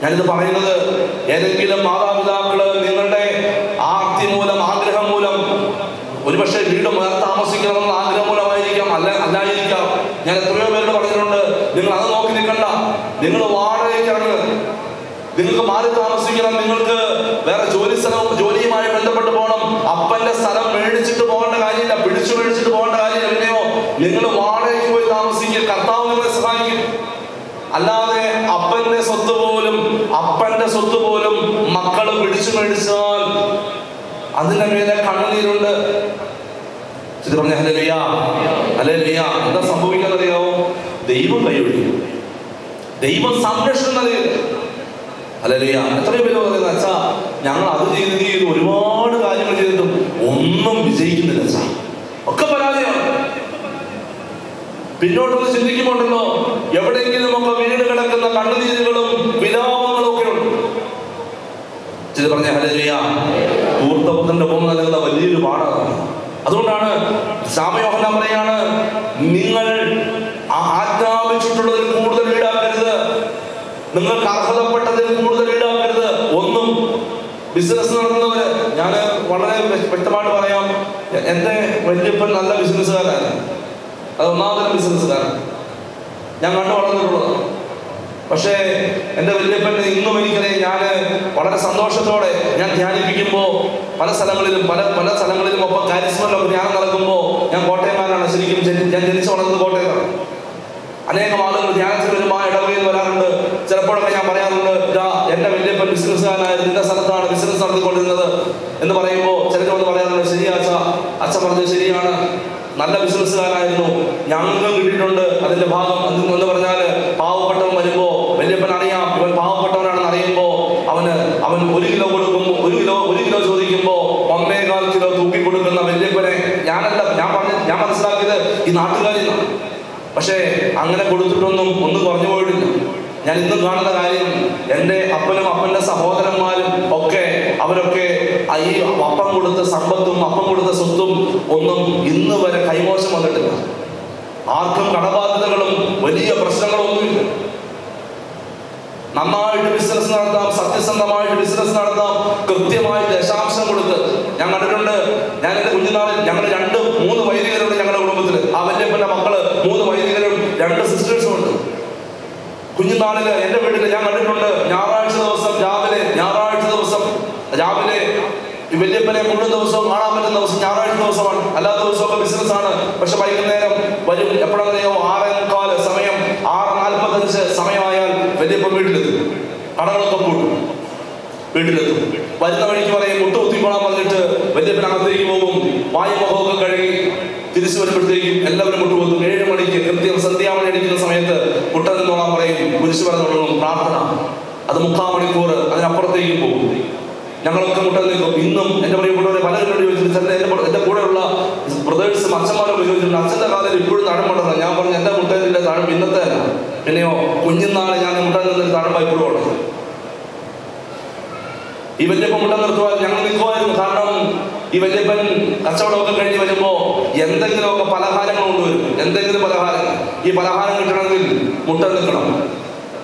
ഞാനിത് പറയുന്നത് ഏതെങ്കിലും മാതാപിതാക്കള് നിങ്ങളുടെ ആർത്തി മൂലം, ആഗ്രഹം മൂലം, ഒരുപക്ഷെ വീട് മാറി താമസിക്കണമെന്ന് ആഗ്രഹം മൂലമായിരിക്കാം, അല്ലായിരിക്കാം. ഞാൻ എത്രയോ പേരോട് പറഞ്ഞിട്ടുണ്ട്, നിങ്ങൾ അത് നോക്കി നിൽക്കണ്ട, നിങ്ങൾ വാടകയ്ക്കാണ്, നിങ്ങൾക്ക് മാറി താമസിക്കണം, നിങ്ങൾക്ക് വേറെ ജോലിയുമായി ബന്ധപ്പെട്ട് പോകണം, അപ്പന്റെ സ്ഥലം മേടിച്ചിട്ട് പോകേണ്ട കാര്യമില്ല, പിടിച്ചു മേടിച്ചിട്ട് പോകേണ്ട കാര്യമില്ല. പിന്നെയോ നിങ്ങൾ വാടകയ്ക്ക് പോയി താമസിക്കുക, കർത്താവ് നിങ്ങളെ സഹായിക്കും. അല്ലാതെ അപ്പന്റെ സ്വത്ത് പോലും മക്കള് പിടിച്ചു മേടിച്ചാൽ അതിന്റെ മേലെ കണ്ണുനീരുണ്ട്. ഇത് പറഞ്ഞ ഹല്ലേലൂയ, ഹല്ലേലൂയ. എന്താ സംഭവിക്കാന്നറിയാവോ? ദൈവം കൈയൊഴിയും, ദൈവം സംരക്ഷണം നൽകും. ഹല്ലേലൂയ. എത്രയോ പേര് പറയുന്നത്, അച്ഛാ ഞങ്ങൾ അത് ചെയ്ത് ഒരുപാട് കാര്യങ്ങൾ ചെയ്തിട്ടും ഒന്നും വിജയിക്കുന്നില്ല അച്ഛാ, ഒക്കെ പരാജയമാണ്. പിന്നോട്ടൊന്ന് ചിന്തിക്കുമ്പോണ്ടല്ലോ, എവിടെയെങ്കിലും ഒക്കെ വീട് കിടക്കുന്ന കണ്ണുനീരുകളും വിലാപങ്ങളും ഒക്കെ ഉണ്ട്. ഇത് പറഞ്ഞ ഹല്ലേലൂയ. ധൂർത്തപുത്രന്റെ ഒപ്പം നൽകുന്ന വലിയൊരു പാഠമാണ്. അതുകൊണ്ടാണ് യോഹന്നാൻ പറയാണ്, നിങ്ങൾ ആജ്ഞാപിച്ചിട്ടുള്ളതിൽ കൂടുതൽ ഈടാക്കരുത്, നിങ്ങൾക്ക് അർഹതപ്പെട്ടതിൽ കൂടുതൽ ഈടാക്കരുത്. ഒന്നും ബിസിനസ് നടത്തുന്നവര്, ഞാൻ വളരെ വ്യക്തമായിട്ട് പറയാം, എന്റെ വല്യപ്പൻ നല്ല ബിസിനസ്സുകാരാണ്, അത് ഒന്നാമത്തെ ബിസിനസ്സുകാരൻ, ഞാൻ കണ്ടു വളർന്നിട്ടുള്ളത്. പക്ഷേ എൻ്റെ വല്യപ്പൻ ഇന്നും എനിക്കറിയാം, ഞാൻ വളരെ സന്തോഷത്തോടെ ഞാൻ ധ്യാനിപ്പിക്കുമ്പോൾ പല സ്ഥലങ്ങളിലും ഒപ്പം കാരിസ്മയിലൊക്കെ ധ്യാനം നടക്കുമ്പോൾ, ഞാൻ കോട്ടയംകാരനാണ്, ശരിക്കും ഞാൻ ജനിച്ചു വളർന്നത് കോട്ടയത്താണ്. അനേകം ആളുകൾ ധ്യാനത്തിൽ വരുമ്പോൾ ഇടവകയിൽ വരാറുണ്ട്. ചിലപ്പോഴൊക്കെ ഞാൻ പറയാറുണ്ട്, ഇതാ എൻ്റെ വല്യപ്പൻ ബിസിനസ്സുകാരനായിരുന്നു, ഇന്ന സ്ഥലത്താണ് ബിസിനസ് നടത്തിക്കൊണ്ടിരുന്നത് എന്ന് പറയുമ്പോൾ ചിലർ വന്ന് പറയാറുണ്ട്, ശരിയാ അച്ഛൻ പറഞ്ഞത് ശരിയാണ്, നല്ല ബിസിനസ്സുകാരായിരുന്നു, ഞങ്ങൾക്ക് കിട്ടിയിട്ടുണ്ട് അതിന്റെ ഭാഗം എന്ന് പറഞ്ഞാൽ, പാവപ്പെട്ടവൻ വരുമ്പോ വല്യപ്പൻ അറിയാം ഇവൻ പാവപ്പെട്ടവനാണെന്ന് അറിയുമ്പോ അവൻ 1 കിലോ കൊടുക്കും, 1 കിലോ ചോദിക്കുമ്പോ 1.25 കിലോ തൂക്കി കൊടുക്കുന്ന വല്യപ്പനെ ഞാൻ മനസ്സിലാക്കിയത് ഈ നാട്ടുകാരിൽ. പക്ഷേ അങ്ങനെ കൊടുത്തിട്ടൊന്നും ഒന്നും കുറഞ്ഞു പോയിട്ടില്ല. ഞാൻ ഇന്നും കാണുന്ന കാര്യം, എൻ്റെ അപ്പനും അപ്പൻ്റെ സഹോദരന്മാരും ഒക്കെ അവരൊക്കെ ഈ അപ്പം കൊടുത്ത സമ്പത്തും അപ്പം കൊടുത്ത സ്വത്തും ഒന്നും ഇന്ന് വരെ കൈമോശം വന്നിട്ടില്ല. ആർക്കും കടബാധ്യതകളും വലിയ പ്രശ്നങ്ങളൊന്നുമില്ല. നന്നായിട്ട് ബിസിനസ് നടത്താം, സത്യസന്ധമായിട്ട് ബിസിനസ് നടത്താം, കൃത്യമായി ദശാംശം കൊടുത്ത്. ഞാൻ കണ്ടിട്ടുണ്ട്, ഞാൻ എൻ്റെ കുഞ്ഞുനാളിൽ ഞങ്ങൾ 2-3 വൈദികരുണ്ട് ഞങ്ങളുടെ കുടുംബത്തിൽ. ആ വല്യപ്പൻ്റെ മക്കള് 3 വൈദികരും 2 സിസ്റ്റേഴ്സും ഉണ്ട്. കുഞ്ഞുനാളില് എൻ്റെ വീട്ടിൽ ഞാൻ കണ്ടിട്ടുണ്ട്, ഞായറാഴ്ച ദിവസം രാവിലെ ഈ വല്യപ്പനെ മുഴുവൻ ദിവസവും കാണാൻ പറ്റുന്ന ദിവസം ഞായറാഴ്ച ദിവസമാണ്, അല്ലാത്ത ദിവസമൊക്കെ ബിസിനസ്സാണ്. പക്ഷെ വൈകുന്നേരം വരും. എപ്പോഴാണെന്നറിയോ? 6:15 സമയം, 6:45 സമയമായാൽ വല്യപ്പൻ വീട്ടിലെത്തും, കടകളൊക്കെ കൂട്ടും, വീട്ടിലെത്തും. വരുന്ന വഴിക്ക് പറയും മുട്ട കുത്തിക്കോളാൻ പറഞ്ഞിട്ട് വല്യപ്പൻ അകത്തേക്ക് പോകും. വായുമുഖമൊക്കെ കഴുകി തിരിച്ചു വരുമ്പോഴത്തേക്കും എല്ലാവരും മുട്ട കുത്തും. 7 മണിക്ക് കൃത്യം സന്ധ്യാമണി അടിക്കുന്ന സമയത്ത് മുട്ട നിന്നോളാൻ പറയും. കുരിശ് പറഞ്ഞു തുടങ്ങും, പ്രാർത്ഥന. അത് 3/4 മണിക്കൂർ അതിനപ്പുറത്തേക്കും പോകും. ഞങ്ങളൊക്കെ മുട്ട നിൽക്കും. ഇന്നും എൻ്റെ പ്രിയപ്പെട്ടവരെ പലരോട് ചോദിച്ചിട്ട്, എൻ്റെ കൂടെയുള്ള ബ്രദേഴ്സും അച്ഛന്മാരൊക്കെ ചോദിച്ചിട്ടുണ്ട്, അച്ഛൻ്റെ കാലത്തിൽ ഇപ്പോഴും തഴമ്പുണ്ടെന്ന്. ഞാൻ പറഞ്ഞു, എൻ്റെ മുട്ടയിലെ തഴമ്പ് ഇന്നത്തെ അല്ല, പിന്നെയോ കുഞ്ഞുനാളെ ഞാൻ മുട്ട നിന്നൊരു തഴമ്പ ഇപ്പോഴും ഉള്ളത്. ഈ വല്യപ്പൻ മുട്ട നിർത്തുവാൻ ഞങ്ങൾ നിൽക്കുമായിരുന്നു. കാരണം ഈ വല്യപ്പൻ കച്ചവടമൊക്കെ കഴിഞ്ഞ് വരുമ്പോൾ എന്തെങ്കിലുമൊക്കെ പലഹാരങ്ങൾ കൊണ്ടുവരും, എന്തെങ്കിലും പലഹാരം. ഈ പലഹാരം കിട്ടണമെങ്കിൽ മുട്ട നിൽക്കണം,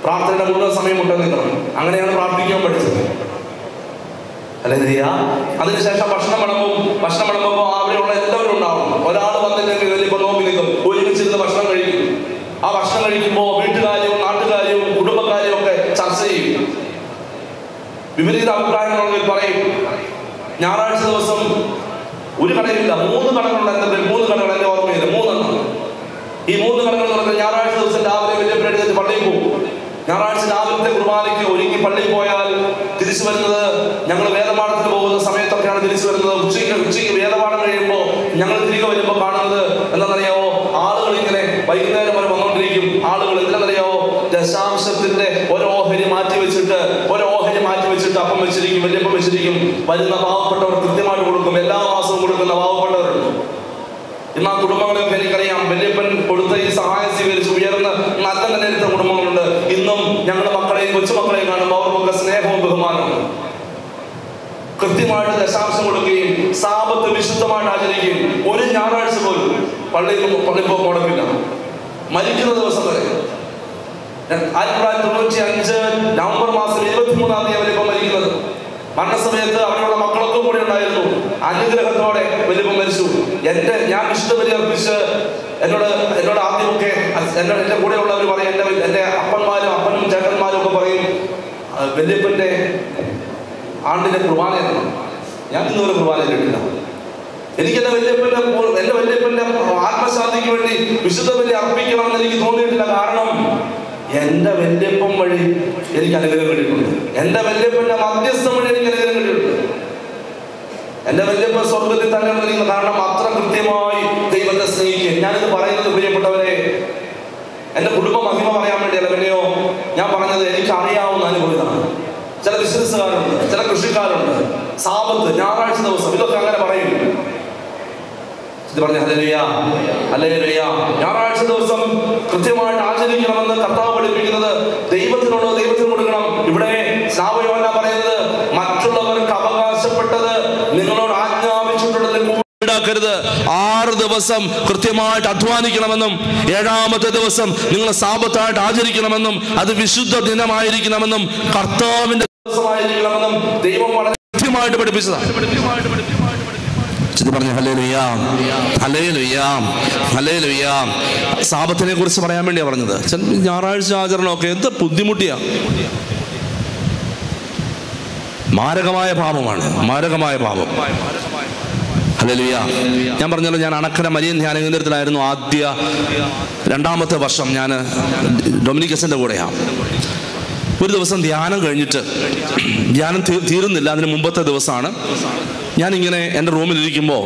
പ്രാർത്ഥനയുടെ മുഴുവൻ സമയം മുട്ട നിൽക്കണം. അങ്ങനെയാണ് പ്രാർത്ഥിക്കാൻ പഠിച്ചത്. ഹല്ലേലൂയ. അതിനുശേഷം ഭക്ഷണം വിളമ്പുമ്പോൾ അവിടെയുള്ള എല്ലാവരും ഉണ്ടാവും. ഒരാൾ വന്നില്ലെങ്കിൽ വല്യപ്പൻ നോക്കി നിൽക്കും, ഒരുമിച്ചിരുന്ന് ഭക്ഷണം കഴിക്കും. ആ ഭക്ഷണം കഴിക്കുമ്പോൾ വീട്ടുകാര്യവും നാട്ടുകാര്യവും കുടുംബക്കാര്യവും ഒക്കെ ചർച്ച ചെയ്യും. വിപരീത അഭിപ്രായങ്ങളുണ്ടെങ്കിൽ പറയും. ഞായറാഴ്ച ദിവസം ഒരു കടയില്ല, 3 കടകളുണ്ട്. എൻ്റെ 3 കടകൾ എൻ്റെ ഓർമ്മയില്ല, 3 എണ്ണം. ഈ 3 കടകൾ എന്ന് പറഞ്ഞാൽ ഞായറാഴ്ച ദിവസം രാവിലെ വല്യപ്പൻ എടുത്തിട്ട് പള്ളിയിൽ പോകും. ഞായറാഴ്ച രാവിലത്തെ കുർബാനയ്ക്ക് ഒരുങ്ങി പള്ളിയിൽ പോയാൽ തിരിച്ചു വരുന്നത്, ഞങ്ങൾ വേദപാഠത്തിന് പോകുന്ന സമയത്തൊക്കെയാണ് തിരിച്ചു വരുന്നത്. ഉച്ചയ്ക്ക് വേദപാഠം കഴിയുമ്പോൾ ഞങ്ങൾ തിരികെ വരുമ്പോൾ കാണുന്നത് എന്താണെന്നറിയാവോ? ആളുകൾ ഇങ്ങനെ വൈകുന്നേരം വരെ വന്നുകൊണ്ടിരിക്കും. ആളുകൾ എന്തിനാണെന്നറിയാവോ? ദശാംശത്തിന്റെ ഓഹരി മാറ്റി വെച്ചിട്ട് അപ്പം വെച്ചിരിക്കും, വല്യപ്പം വെച്ചിരിക്കും. വരുന്ന പാവപ്പെട്ടവർ കൃത്യമായിട്ട് കൊടുക്കും. എല്ലാ മാസവും കൊടുക്കുന്ന പാവപ്പെട്ടവരുണ്ട്. ഇന്ന് ആ കുടുംബങ്ങളെയൊക്കെ എനിക്കറിയാം. വല്യപ്പൻ കൊടുത്ത ഈ സഹായം സ്വീകരിച്ച് ഉയർന്ന് നല്ല നിലയിലെത്ത കുടുംബങ്ങളുണ്ട്. ഇന്നും ഞങ്ങളുടെ മക്കളെയും കൊച്ചുമക്കളെയും കാണുമ്പോൾ അവർക്കൊക്കെ സ്നേഹവും ബഹുമാനവും. കൃത്യമായിട്ട് ദശാംശം കൊടുക്കുകയും സാബത്ത് വിശുദ്ധമായിട്ട് ആചരിക്കുകയും ഒരു ഞായറാഴ്ച പോലും പള്ളിയിൽ മുടക്കില്ല. മരിക്കുന്ന ദിവസം വരെ 1995 നവംബർ മാസം കാത്തിയ വലിപ്പം മരിക്കുന്നത്. മരണസമയത്ത് അവിടെയുള്ള മക്കളൊക്കെ കൂടി ഉണ്ടായിരുന്നു. അനുഗ്രഹത്തോടെ വലിപ്പം മരിച്ചു. ഞാൻ വിശുദ്ധ ബലി അർപ്പിച്ച് എന്നോട് ആദ്യമൊക്കെ എന്റെ കൂടെയുള്ളവർ പറയും, എന്റെ അപ്പനും ചേട്ടന്മാരും ഒക്കെ പറയും, വല്യപ്പന്റെ ആണ്ടിന്റെ കുർബാന എന്നാണ്. ഞാൻ ഇന്നുവരെ കുർബാന കേട്ടില്ല. എനിക്ക് എന്റെ വല്യപ്പന്റെ ആത്മശാന്തിക്ക് വേണ്ടി വിശുദ്ധ ബലി അർപ്പിക്കണമെന്ന് എനിക്ക് തോന്നിയിട്ടില്ല. കാരണം എന്റെ വല്യപ്പൻ വഴി എനിക്ക് അനുഗ്രഹം കിട്ടിയിട്ടുണ്ട്. എന്റെ വല്യപ്പന്റെ മധ്യസ്ഥം വഴി എനിക്ക് അനുഗ്രഹം കിട്ടിയിട്ടുണ്ട്. എന്റെ വല്യപ്പൻ സ്വർഗത്തിൽ തന്നെ ഉണ്ടെന്ന്. കാരണം അത്ര കൃത്യമായി ദൈവത്തെ സ്നേഹിക്കും. ഞാനിത് പറയുന്നത് പ്രിയപ്പെട്ടവരെ എന്റെ കുടുംബ മഹിമ പറയാൻ വേണ്ടിയല്ല, പിന്നെയോ ഞാൻ പറഞ്ഞത് എനിക്ക് അറിയാവുന്ന അനുഭവമാണ്. ചില ബിസിനസ്സുകാരുണ്ട്, ചില കൃഷിക്കാരുണ്ട്, സാബത്ത്, ഞായറാഴ്ച ദിവസം ഇതൊക്കെ അങ്ങനെ പറയും. ഇത് പറഞ്ഞ ഹല്ലേലൂയ, ഹല്ലേലൂയ. ഞായറാഴ്ച ദിവസം കൃത്യമായിട്ട് ആചരിക്കണമെന്ന് കർത്താവ് പഠിപ്പിക്കുന്നത് ദൈവത്തിനുള്ളോ ദൈവത്തിന് കൊടുക്കണം. ഇവിടെ സ്നാപയോഹന്നാൻ പറയുന്നത് മറ്റുള്ളവർക്ക് അവകാശപ്പെട്ടത് നിങ്ങളോട് ആജ്ഞാപിച്ചിട്ടുള്ളതിൽ ഈടാക്കരുത്. 6 ദിവസം കൃത്യമായിട്ട് അധ്വാനിക്കണമെന്നും 7ാമത്തെ ദിവസം നിങ്ങൾ സാബത്തായിട്ട് ആചരിക്കണമെന്നും അത് വിശുദ്ധ ദിനമായിരിക്കണമെന്നും കർത്താവിന്റെ ദിവസമായിരിക്കണമെന്നും ദൈവം വളരെ കൃത്യമായിട്ട് പഠിപ്പിച്ചതാണ്. പറഞ്ഞ ഹല്ലേലൂയ, ഹല്ലേലൂയ, ഹല്ലേലൂയ. സാബത്തിനെ കുറിച്ച് പറയാൻ വേണ്ടിയാ പറഞ്ഞത്. ഞായറാഴ്ച ആചരണമൊക്കെ എന്ത് ബുദ്ധിമുട്ടിയാ. മാരകമായ പാപമാണ്, മാരകമായ പാപം. ഹല്ലേലൂയ. ഞാൻ പറഞ്ഞല്ലോ, ഞാൻ അണക്കര മരിയൻ ധ്യാന കേന്ദ്രത്തിലായിരുന്നു 2ാമത്തെ വർഷം. ഞാൻ ഡൊമിനിക്കസിന്റെ കൂടെയാണ്. ഒരു ദിവസം ധ്യാനം കഴിഞ്ഞിട്ട്, ധ്യാനം തീരുന്നില്ല, അതിന് മുമ്പത്തെ ദിവസമാണ്. ഞാനിങ്ങനെ എൻ്റെ റൂമിലിരിക്കുമ്പോൾ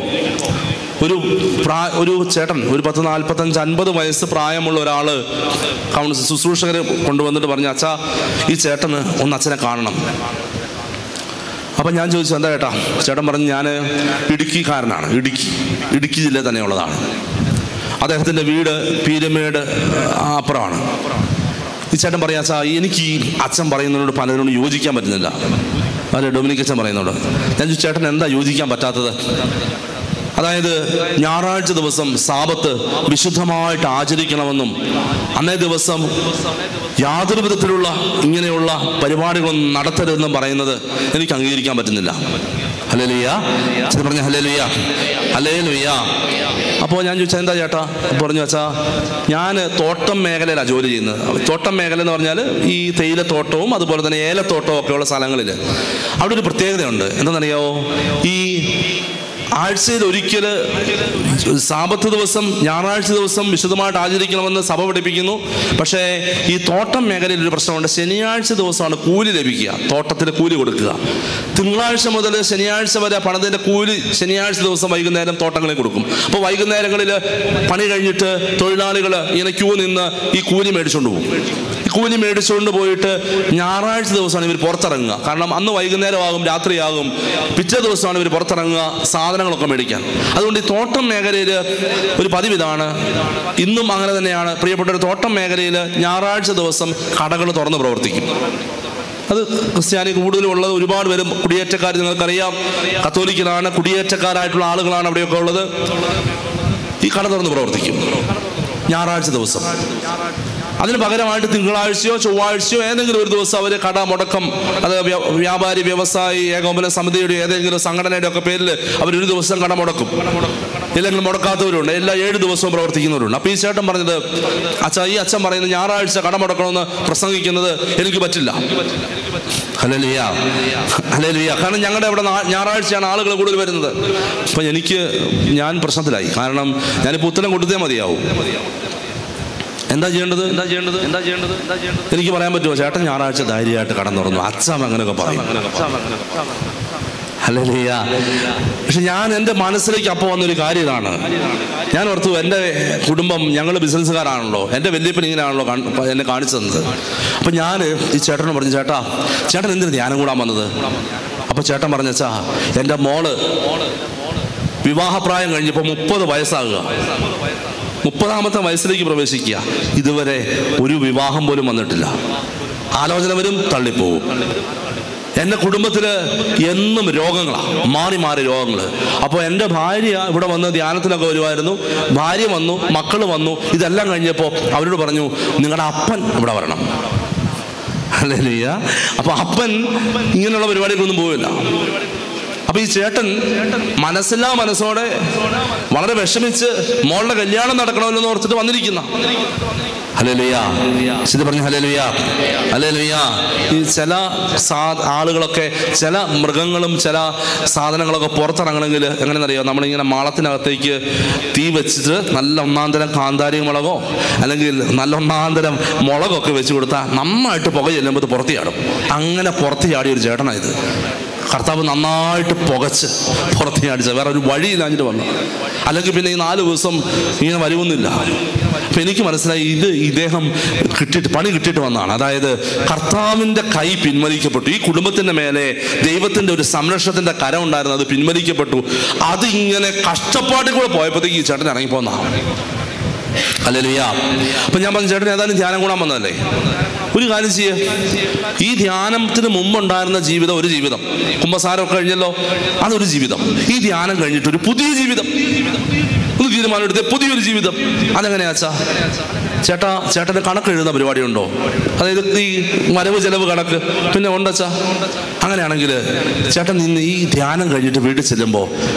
ഒരു ചേട്ടൻ, ഒരു 45-50 വയസ്സ് പ്രായമുള്ള ഒരാൾ ശുശ്രൂഷകരെ കൊണ്ടുവന്നിട്ട് പറഞ്ഞു, അച്ഛാ ഈ ചേട്ടന് ഒന്ന് അച്ഛനെ കാണണം. അപ്പം ഞാൻ ചോദിച്ചു, എന്താ ചേട്ടാ? ചേട്ടൻ പറഞ്ഞു, ഞാൻ ഇടുക്കിക്കാരനാണ്, ഇടുക്കി ജില്ലയിൽ തന്നെയുള്ളതാണ്. അദ്ദേഹത്തിൻ്റെ വീട് പീരമേട് അപ്പുറമാണ്. ഈ ചേട്ടൻ പറയാ, അച്ഛാ എനിക്ക് ഈ അച്ഛൻ പറയുന്നതിനോട് പലതിനോട് യോജിക്കാൻ പറ്റുന്നില്ല. അതെ, ഡൊമിനിക് അച്ഛൻ പറയുന്നുണ്ട്. ഞാൻ ചോദിച്ചു, ചേട്ടൻ എന്താ യോജിക്കാൻ പറ്റാത്തത്? അതായത് ഞായറാഴ്ച ദിവസം സാബത്ത് വിശുദ്ധമായിട്ട് ആചരിക്കണമെന്നും അന്നേ ദിവസം യാതൊരു വിധത്തിലുള്ള ഇങ്ങനെയുള്ള പരിപാടികളൊന്നും നടത്തരുതെന്നും പറയുന്നത് എനിക്ക് അംഗീകരിക്കാൻ പറ്റുന്നില്ല. ഹല്ലേലൂയ, പറഞ്ഞ ഹല്ലേലൂയ, ഹല്ലേലൂയ. അപ്പോൾ ഞാൻ ചോദിച്ചാൽ എന്താ ചേട്ടാ? പറഞ്ഞു, വെച്ചാൽ ഞാൻ തോട്ടം മേഖലയിലാണ് ജോലി ചെയ്യുന്നത്. തോട്ടം മേഖല എന്ന് പറഞ്ഞാൽ ഈ തേയിലത്തോട്ടവും അതുപോലെ തന്നെ ഏലത്തോട്ടവും ഒക്കെയുള്ള സ്ഥലങ്ങളിൽ അവിടെ ഒരു പ്രത്യേകതയുണ്ട്. എന്താണെന്നറിയാമോ? ഈ ആഴ്ചയിൽ ഒരിക്കൽ സാബത്ത് ദിവസം, ഞായറാഴ്ച ദിവസം വിശുദ്ധമായിട്ട് ആചരിക്കണമെന്ന് സഭ പഠിപ്പിക്കുന്നു. പക്ഷേ ഈ തോട്ടം മേഖലയിൽ ഒരു പ്രശ്നമുണ്ട്. ശനിയാഴ്ച ദിവസമാണ് കൂലി ലഭിക്കുക, തോട്ടത്തിൽ കൂലി കൊടുക്കുക. തിങ്കളാഴ്ച മുതൽ ശനിയാഴ്ച വരെ പണത്തിൻ്റെ കൂലി ശനിയാഴ്ച ദിവസം വൈകുന്നേരം തോട്ടങ്ങളിൽ കൊടുക്കും. അപ്പോൾ വൈകുന്നേരങ്ങളിൽ പണി കഴിഞ്ഞിട്ട് തൊഴിലാളികൾ ഇങ്ങനെ ക്യൂ നിന്ന് ഈ കൂലി മേടിച്ചുകൊണ്ട് പോകും. ഈ കൂലി മേടിച്ചുകൊണ്ട് പോയിട്ട് ഞായറാഴ്ച ദിവസമാണ് ഇവർ പുറത്തിറങ്ങുക. കാരണം അന്ന് വൈകുന്നേരമാകും, രാത്രിയാകും. പിറ്റേ ദിവസമാണ് ഇവർ പുറത്തിറങ്ങുക സാധനങ്ങളൊക്കെ മേടിക്കാൻ. അതുകൊണ്ട് ഈ തോട്ടം മേഖലയിൽ ഒരു പതിവ് ഇതാണ്, ഇന്നും അങ്ങനെ തന്നെയാണ്. പ്രിയപ്പെട്ട ഒരു തോട്ടം മേഖലയിൽ ഞായറാഴ്ച ദിവസം കടകൾ തുറന്ന് പ്രവർത്തിക്കും. അത് ക്രിസ്ത്യാനി കൂടുതലുള്ളത്. ഒരുപാട് പേരും കുടിയേറ്റക്കാർ, നിങ്ങൾക്കറിയാം, കത്തോലിക്കലാണ്, കുടിയേറ്റക്കാരായിട്ടുള്ള ആളുകളാണ് അവിടെയൊക്കെ ഉള്ളത്. ഈ കട തുറന്ന് പ്രവർത്തിക്കും ഞായറാഴ്ച ദിവസം. അതിന് പകരമായിട്ട് തിങ്കളാഴ്ചയോ ചൊവ്വാഴ്ചയോ ഏതെങ്കിലും ഒരു ദിവസം അവർ കട മുടക്കം, അത് വ്യാപാരി വ്യവസായി ഏകോപന സമിതിയുടെ ഏതെങ്കിലും സംഘടനയുടെ ഒക്കെ പേരിൽ അവരൊരു ദിവസം കട മുടക്കും. ഇല്ലെങ്കിൽ മുടക്കാത്തവരുണ്ട്, എല്ലാ 7 ദിവസവും പ്രവർത്തിക്കുന്നവരുണ്ട്. അപ്പോൾ ഈ ചേട്ടൻ പറഞ്ഞത്, അച്ഛാ ഈ അച്ഛൻ പറയുന്നത് ഞായറാഴ്ച കട മുടക്കണമെന്ന് പ്രസംഗിക്കുന്നത് എനിക്ക് പറ്റില്ല. Hallelujah, hallelujah. കാരണം ഞങ്ങളുടെ ഇവിടെ ഞായറാഴ്ചയാണ് ആളുകൾ കൂടുതൽ വരുന്നത്. അപ്പം ഞാൻ പ്രശ്നത്തിലായി. കാരണം ഞാനിപ്പോൾ ഉത്തരം കൊടുത്തേ മതിയാവും. എന്താ ചെയ്യേണ്ടത്? എനിക്ക് പറയാൻ പറ്റുമോ? ചേട്ടൻ ഞായറാഴ്ച ധൈര്യമായിട്ട് കടന്നു തുറന്നു, അച്ഛൻ അങ്ങനെയൊക്കെ പറയും. ഹല്ലേലൂയ. പക്ഷെ ഞാൻ എൻ്റെ മനസ്സിലേക്ക് അപ്പോൾ വന്നൊരു കാര്യം ഇതാണ്. ഞാൻ ഓർത്തു, എൻ്റെ കുടുംബം, ഞങ്ങൾ ബിസിനസ്സുകാരാണല്ലോ, എൻ്റെ വല്യപ്പൻ ഇങ്ങനെയാണല്ലോ എന്നെ കാണിച്ചു തന്നത്. അപ്പം ഞാൻ ഈ ചേട്ടനോട് പറഞ്ഞു, ചേട്ടൻ എന്തിനു ധ്യാനം കൂടാൻ വന്നത്? അപ്പോൾ ചേട്ടൻ പറഞ്ഞു, അച്ഛാ എൻ്റെ മോള് വിവാഹപ്രായം കഴിഞ്ഞപ്പോൾ 30 വയസ്സാകുക, 30ാമത്തെ വയസ്സിലേക്ക് പ്രവേശിക്കുക. ഇതുവരെ ഒരു വിവാഹം പോലും വന്നിട്ടില്ല. ആലോചന വരും, തള്ളിപ്പോവും. എൻ്റെ കുടുംബത്തിൽ എന്നും രോഗങ്ങളാണ്, മാറി രോഗങ്ങൾ. അപ്പോൾ എൻ്റെ ഭാര്യ ഇവിടെ വന്ന് ധ്യാനത്തിലൊക്കെ വരുമായിരുന്നു. ഭാര്യ വന്നു, മക്കൾ വന്നു. ഇതെല്ലാം കഴിഞ്ഞപ്പോൾ അവരോട് പറഞ്ഞു, നിങ്ങളുടെ അപ്പൻ ഇവിടെ വരണം. ഹല്ലേലൂയ. അപ്പൊ അപ്പൻ ഇങ്ങനെയുള്ള പരിപാടികളൊന്നും പോവില്ല. അപ്പൊ ഈ ചേട്ടൻ മനസ്സില്ലാ മനസ്സോടെ വളരെ വിഷമിച്ച് മോളുടെ കല്യാണം നടക്കണമല്ലോ ഓർത്തിട്ട് വന്നിരിക്കുന്ന. ഹല്ലേലൂയ. ശരി പറഞ്ഞു ഹല്ലേലൂയ. ഹല്ലേലൂയ. ഈ ചില ആളുകളൊക്കെ, ചില മൃഗങ്ങളും ചില സാധനങ്ങളൊക്കെ പുറത്തിറങ്ങണമെങ്കിൽ എങ്ങനെയെന്നറിയോ, നമ്മളിങ്ങനെ മാളത്തിനകത്തേക്ക് തീ വെച്ചിട്ട് നല്ല ഒന്നാന്തരം കാന്താരി മുളകോ അല്ലെങ്കിൽ നല്ല ഒന്നാന്തരം മുളകൊക്കെ വെച്ച് കൊടുത്താൽ നന്നായിട്ട് പുക ചെല്ലുമ്പോൾ പുറത്ത് ചാടും. അങ്ങനെ പുറത്ത് ചാടിയ ഒരു ചേട്ടനായത്. കർത്താവ് നന്നായിട്ട് പുകച്ച് പുറത്ത് ചാടിച്ച, വേറെ ഒരു വഴിയില്ലാഞ്ഞിട്ട് വന്നു. അല്ലെങ്കിൽ പിന്നെ ഈ 4 ദിവസം ഇങ്ങനെ വരുമൊന്നുമില്ല. അപ്പം എനിക്ക് മനസ്സിലായി ഇദ്ദേഹം പണി കിട്ടിയിട്ട് വന്നതാണ്. അതായത് കർത്താവിൻ്റെ കൈ പിൻവലിക്കപ്പെട്ടു. ഈ കുടുംബത്തിൻ്റെ മേലെ ദൈവത്തിൻ്റെ ഒരു സംരക്ഷണത്തിൻ്റെ കരം ഉണ്ടായിരുന്നു, അത് പിൻവലിക്കപ്പെട്ടു. അതിങ്ങനെ കഷ്ടപ്പാടിൽ കൂടെ പോയപ്പോഴത്തേക്ക് ഈ ചേട്ടൻ ഇറങ്ങിപ്പോന്നാണ്. ഹല്ലേലൂയ. അപ്പം ഞാൻ പറഞ്ഞു, ചേട്ടൻ ഏതായാലും ധ്യാനം കൂടാൻ വന്നതല്ലേ, ഒരു കാര്യം ചെയ്യേ, ഈ ധ്യാനത്തിന് മുമ്പുണ്ടായിരുന്ന ജീവിതം ഒരു ജീവിതം, കുമ്പസാരമൊക്കെ കഴിഞ്ഞല്ലോ, അതൊരു ജീവിതം. ഈ ധ്യാനം കഴിഞ്ഞിട്ടൊരു പുതിയ ജീവിതം ഒന്ന് തീരുമാനം എടുത്തേ, പുതിയൊരു ജീവിതം. അതെങ്ങനെയാച്ചാ ചേട്ടൻ്റെ കണക്ക് എഴുതുന്ന പരിപാടിയുണ്ടോ? അതായത് ഈ വരവ് ചെലവ് കണക്ക് പിന്നെ ഉണ്ടച്ചാ. അങ്ങനെയാണെങ്കിൽ ചേട്ടൻ ഇന്ന് ഈ ധ്യാനം കഴിഞ്ഞിട്ട് വീട്ടിൽ ചെല്ലുമ്പോൾ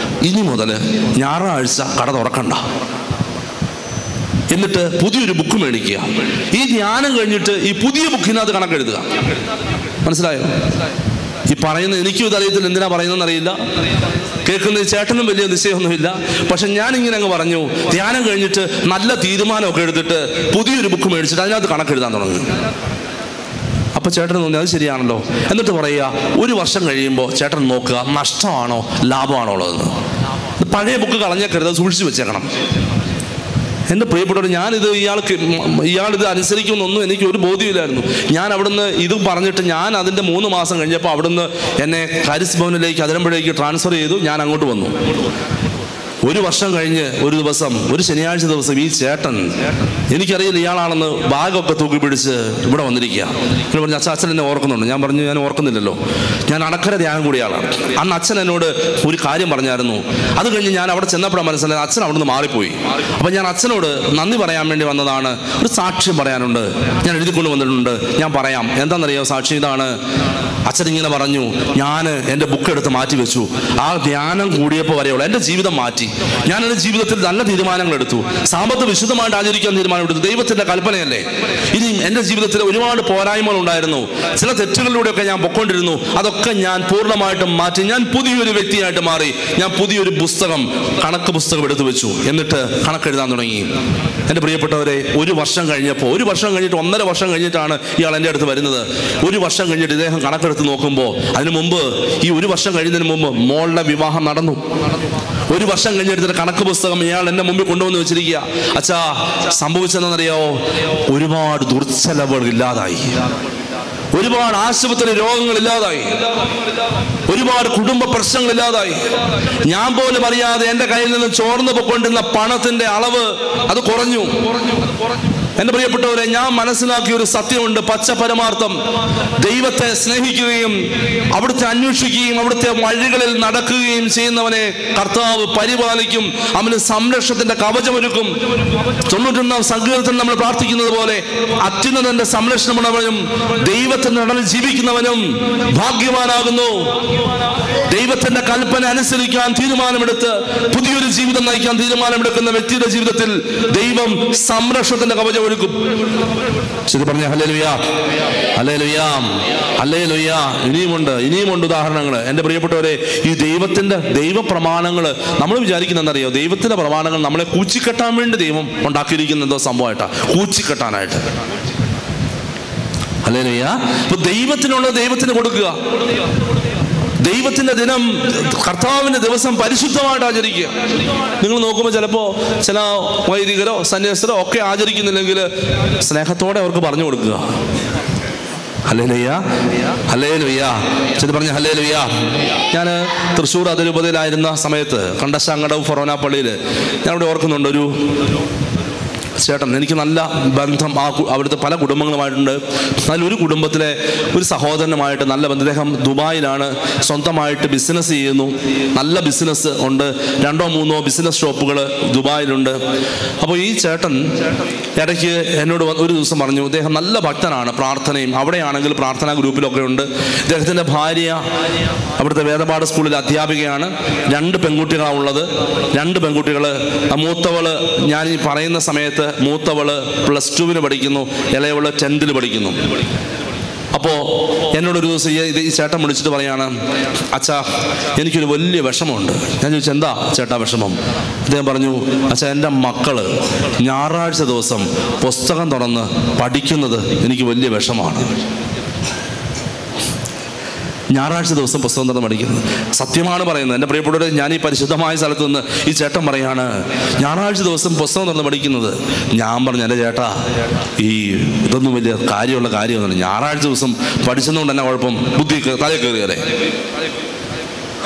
ഇനി മുതൽ ഞായറാഴ്ച കട തുറക്കണ്ട, എന്നിട്ട് പുതിയൊരു ബുക്ക് മേടിക്കുക. ഈ ധ്യാനം കഴിഞ്ഞിട്ട് ഈ പുതിയ ബുക്കിനകത്ത് കണക്കെഴുതുക. മനസ്സിലായോ? ഈ പറയുന്നത് എനിക്കും ഇതറിയത്തിൽ എന്തിനാ പറയുന്നതെന്ന് അറിയില്ല, കേൾക്കുന്ന ചേട്ടനും വലിയ നിശ്ചയമൊന്നുമില്ല. പക്ഷെ ഞാനിങ്ങനെ അങ്ങ് പറഞ്ഞു, ധ്യാനം കഴിഞ്ഞിട്ട് നല്ല തീരുമാനമൊക്കെ എടുത്തിട്ട് പുതിയൊരു ബുക്ക് മേടിച്ചിട്ട് അതിനകത്ത് കണക്കെഴുതാൻ തുടങ്ങി. അപ്പോൾ ചേട്ടൻ തോന്നി അത് ശരിയാണല്ലോ. എന്നിട്ട് പറയുക, 1 വർഷം കഴിയുമ്പോൾ ചേട്ടൻ നോക്കുക നഷ്ടമാണോ ലാഭമാണോ ഉള്ളതെന്ന്. പഴയ ബുക്ക് കളഞ്ഞേക്കരുത്, സൂക്ഷിച്ച് വെച്ചേക്കണം. എൻ്റെ പ്രിയപ്പെട്ടവർ, ഇയാളിത് അനുസരിക്കുമെന്നൊന്നും എനിക്ക് ഒരു ബോധ്യമില്ലായിരുന്നു. ഞാൻ അവിടുന്ന് ഇത് പറഞ്ഞിട്ട് ഞാൻ അതിൻ്റെ 3 മാസം കഴിഞ്ഞപ്പോൾ അവിടുന്ന് എന്നെ ഹാരിസ് ഭവനിലേക്ക് അതിരമ്പുഴയ്ക്ക് ട്രാൻസ്ഫർ ചെയ്തു. ഞാൻ അങ്ങോട്ട് വന്നു. 1 വർഷം കഴിഞ്ഞ് ഒരു ദിവസം, ഒരു ശനിയാഴ്ച ദിവസം, ഈ ചേട്ടൻ, എനിക്കറിയില്ല ഇയാളാണെന്ന്, ബാഗൊക്കെ തൂക്കി പിടിച്ച് ഇവിടെ വന്നിരിക്കുക. പിന്നെ പറഞ്ഞു, അച്ഛൻ എന്നെ ഓർക്കുന്നുണ്ട്. ഞാൻ പറഞ്ഞു, ഞാൻ ഓർക്കുന്നില്ലല്ലോ, ഞാൻ അണക്കര ധ്യാനം കൂടിയ ആളാണ്. അന്ന് അച്ഛൻ എന്നോട് ഒരു കാര്യം പറഞ്ഞായിരുന്നു. അത് കഴിഞ്ഞ് ഞാൻ അവിടെ ചെന്നപ്പോഴാണ് മനസ്സിലായത് അച്ഛൻ അവിടെ നിന്ന് മാറിപ്പോയി. അപ്പം ഞാൻ അച്ഛനോട് നന്ദി പറയാൻ വേണ്ടി വന്നതാണ്. ഒരു സാക്ഷ്യം പറയാനുണ്ട്, ഞാൻ എഴുതിക്കൊണ്ട് വന്നിട്ടുണ്ട്, ഞാൻ പറയാം. എന്താണെന്നറിയോ സാക്ഷ്യം? ഇതാണ്. അച്ഛൻ ഇങ്ങനെ പറഞ്ഞു, ഞാൻ എൻ്റെ ബുക്ക് എടുത്ത് മാറ്റി വെച്ചു. ആ ധ്യാനം കൂടിയപ്പോൾ വരെയുള്ള എൻ്റെ ജീവിതം മാറ്റി. ഞാൻ എൻ്റെ ജീവിതത്തിൽ നല്ല തീരുമാനങ്ങൾ എടുത്തു. സാമ്പത്ത് വിശുദ്ധമായിട്ട് ആചരിക്കാൻ തീരുമാനമെടുത്തു. ദൈവത്തിൻ്റെ കൽപ്പനയല്ലേ. ഇനിയും എൻ്റെ ജീവിതത്തിൽ ഒരുപാട് പോരായ്മകൾ ഉണ്ടായിരുന്നു. ചില തെറ്റുകളിലൂടെയൊക്കെ ഞാൻ പൊക്കൊണ്ടിരുന്നു. അതൊക്കെ ഞാൻ പൂർണ്ണമായിട്ടും മാറ്റി. ഞാൻ പുതിയൊരു വ്യക്തിയായിട്ട് മാറി. ഞാൻ പുതിയൊരു കണക്ക് പുസ്തകം എടുത്തു വെച്ചു. എന്നിട്ട് കണക്കെഴുതാൻ തുടങ്ങി. എൻ്റെ പ്രിയപ്പെട്ടവരെ, 1 വർഷം കഴിഞ്ഞപ്പോൾ, 1 വർഷം കഴിഞ്ഞിട്ട് 1.5 വർഷം കഴിഞ്ഞിട്ടാണ് ഇയാൾ എൻ്റെ അടുത്ത് വരുന്നത്. 1 വർഷം കഴിഞ്ഞിട്ട് ഇദ്ദേഹം കണക്കെടുത്ത് നോക്കുമ്പോൾ, അതിനു മുമ്പ്, ഈ 1 വർഷം കഴിയുന്നതിന് മുമ്പ് മോളുടെ വിവാഹം നടന്നു. 1 വർഷം കഴിഞ്ഞെടുത്തിട്ട് കണക്ക് പുസ്തകം ഇയാൾ എന്നെ മുമ്പിൽ കൊണ്ടുവന്ന് വെച്ചിരിക്കുക. അച്ഛാ, സംഭവിച്ചതെന്നറിയോ? ഒരുപാട് ദുർച്ചെലവുകൾ ഇല്ലാതായി, ഒരുപാട് ആശുപത്രി രോഗങ്ങൾ ഇല്ലാതായി, ഒരുപാട് കുടുംബ പ്രശ്നങ്ങൾ ഇല്ലാതായി. ഞാൻ പോലും അറിയാതെ എൻ്റെ കയ്യിൽ നിന്ന് ചോർന്നു പോയിക്കൊണ്ടിരുന്ന പണത്തിന്റെ അളവ് അത് കുറഞ്ഞു. എൻ്റെ പ്രിയപ്പെട്ടവരെ, ഞാൻ മനസ്സിലാക്കിയ ഒരു സത്യമുണ്ട്, പച്ച പരമാർത്ഥം. ദൈവത്തെ സ്നേഹിക്കുകയും അവിടുത്തെ അന്വേഷിക്കുകയും അവിടുത്തെ വഴികളിൽ നടക്കുകയും ചെയ്യുന്നവനെ കർത്താവ് പരിപാലിക്കും. അവന് സംരക്ഷണത്തിന്റെ കവചമൊരുക്കും. 91-ാം സങ്കീർത്തനം നമ്മൾ പ്രാർത്ഥിക്കുന്നത് പോലെ, അത്യുന്നതന്റെ സംരക്ഷണമുള്ളവനും ദൈവത്തിന്റെ നടനിൽ ജീവിക്കുന്നവനും ഭാഗ്യവാനാകുന്നു. ദൈവത്തിന്റെ കൽപ്പന അനുസരിക്കാൻ തീരുമാനമെടുത്ത് പുതിയൊരു ജീവിതം നയിക്കാൻ തീരുമാനമെടുക്കുന്ന വ്യക്തിയുടെ ജീവിതത്തിൽ ദൈവം സംരക്ഷണത്തിന്റെ കവചം ഒരുക്കും. ശരി പറഞ്ഞ ഹല്ലേലൂയ, ഹല്ലേലൂയ, ഹല്ലേലൂയ. ഇനിയുമുണ്ട് ഉദാഹരണങ്ങൾ. എൻ്റെ പ്രിയപ്പെട്ടവരെ, ഈ ദൈവ പ്രമാണങ്ങൾ നമ്മൾ വിചാരിക്കുന്നറിയോ? ദൈവത്തിന്റെ പ്രമാണങ്ങൾ നമ്മളെ കൂച്ചിക്കെട്ടാൻ വേണ്ടി ദൈവം ഉണ്ടാക്കിയിരിക്കുന്ന എന്തോ സംഭവമായിട്ടാ, കൂച്ചിക്കെട്ടാനായിട്ട്. ഹല്ലേലൂയ. അപ്പൊ ദൈവത്തിന് കൊടുക്കുക. ദൈവത്തിന്റെ ദിനം, കർത്താവിന്റെ ദിവസം പരിശുദ്ധമായിട്ട് ആചരിക്കുക. നിങ്ങൾ നോക്കുമ്പോൾ ചിലപ്പോൾ ചില വൈദികരോ സന്യാസരോ ഒക്കെ ആചരിക്കുന്നില്ലെങ്കിൽ സ്നേഹത്തോടെ അവർക്ക് പറഞ്ഞു കൊടുക്കുക. Hallelujah, hallelujah. ചെന്ന് പറഞ്ഞ ഹല്ലേലൂയ. ഞാൻ തൃശ്ശൂർ അതിരൂപതയിലായിരുന്ന സമയത്ത് കണ്ടശാങ്കടവ് ഫൊറോന പള്ളിയിൽ ഞാനിവിടെ ഓർക്കുന്നുണ്ട്, ചേട്ടൻ എനിക്ക് നല്ല ബന്ധം അവിടുത്തെ പല കുടുംബങ്ങളുമായിട്ടുണ്ട്. അതിലൊരു കുടുംബത്തിലെ ഒരു സഹോദരനുമായിട്ട് നല്ല ബന്ധം. അദ്ദേഹം ദുബായിലാണ്, സ്വന്തമായിട്ട് ബിസിനസ് ചെയ്യുന്നു, നല്ല ബിസിനസ് ഉണ്ട്, 2-3 ബിസിനസ് ഷോപ്പുകൾ ദുബായിലുണ്ട്. അപ്പോൾ ഈ ചേട്ടൻ ഇടയ്ക്ക് എന്നോട് ഒരു ദിവസം പറഞ്ഞു, അദ്ദേഹം നല്ല ഭക്തനാണ്, പ്രാർത്ഥനയും അവിടെയാണെങ്കിൽ പ്രാർത്ഥനാ ഗ്രൂപ്പിലൊക്കെ ഉണ്ട്. അദ്ദേഹത്തിൻ്റെ ഭാര്യ അവിടുത്തെ വേദപാഠ സ്കൂളിൽ അധ്യാപികയാണ്. 2 പെൺകുട്ടികളാണ് ഉള്ളത്. 2 പെൺകുട്ടികൾ. മൂത്തവള് ഞാൻ ഈ പറയുന്ന സമയത്ത് മൂത്തവള് +2 പഠിക്കുന്നു, ഇളയവള് 10th പഠിക്കുന്നു. അപ്പോൾ എന്നോടൊരു ദിവസം ഈ ചേട്ടൻ വിളിച്ചിട്ട് പറയാണ്, അച്ഛാ എനിക്കൊരു വലിയ വിഷമമുണ്ട്. ഞാൻ ചോദിച്ചു, എന്താ ചേട്ടാ വിഷമം? അദ്ദേഹം പറഞ്ഞു, അച്ഛാ എൻ്റെ മക്കള് ഞായറാഴ്ച ദിവസം പുസ്തകം തുറന്ന് പഠിക്കുന്നത് എനിക്ക് വലിയ വിഷമാണ്. ഞായറാഴ്ച ദിവസം പുസ്തകം തുറന്ന് പഠിക്കുന്നത് സത്യമാണ് പറയുന്നത്. എൻ്റെ പ്രിയപ്പെട്ടവരെ, ഞാൻ ഈ പരിശുദ്ധമായ സ്ഥലത്ത് നിന്ന് ഈ ചേട്ടൻ പറയാണ്, ഞായറാഴ്ച ദിവസം പുസ്തകം തുറന്ന് പഠിക്കുന്നത്. ഞാൻ പറഞ്ഞു, എൻ്റെ ചേട്ടാ ഈ ഇതൊന്നും വലിയ കാര്യമുള്ള കാര്യമൊന്നുമില്ല. ഞായറാഴ്ച ദിവസം പഠിച്ചതുകൊണ്ട് തന്നെ കുഴപ്പം, ബുദ്ധി തലയിൽ കയറിയല്ലേ?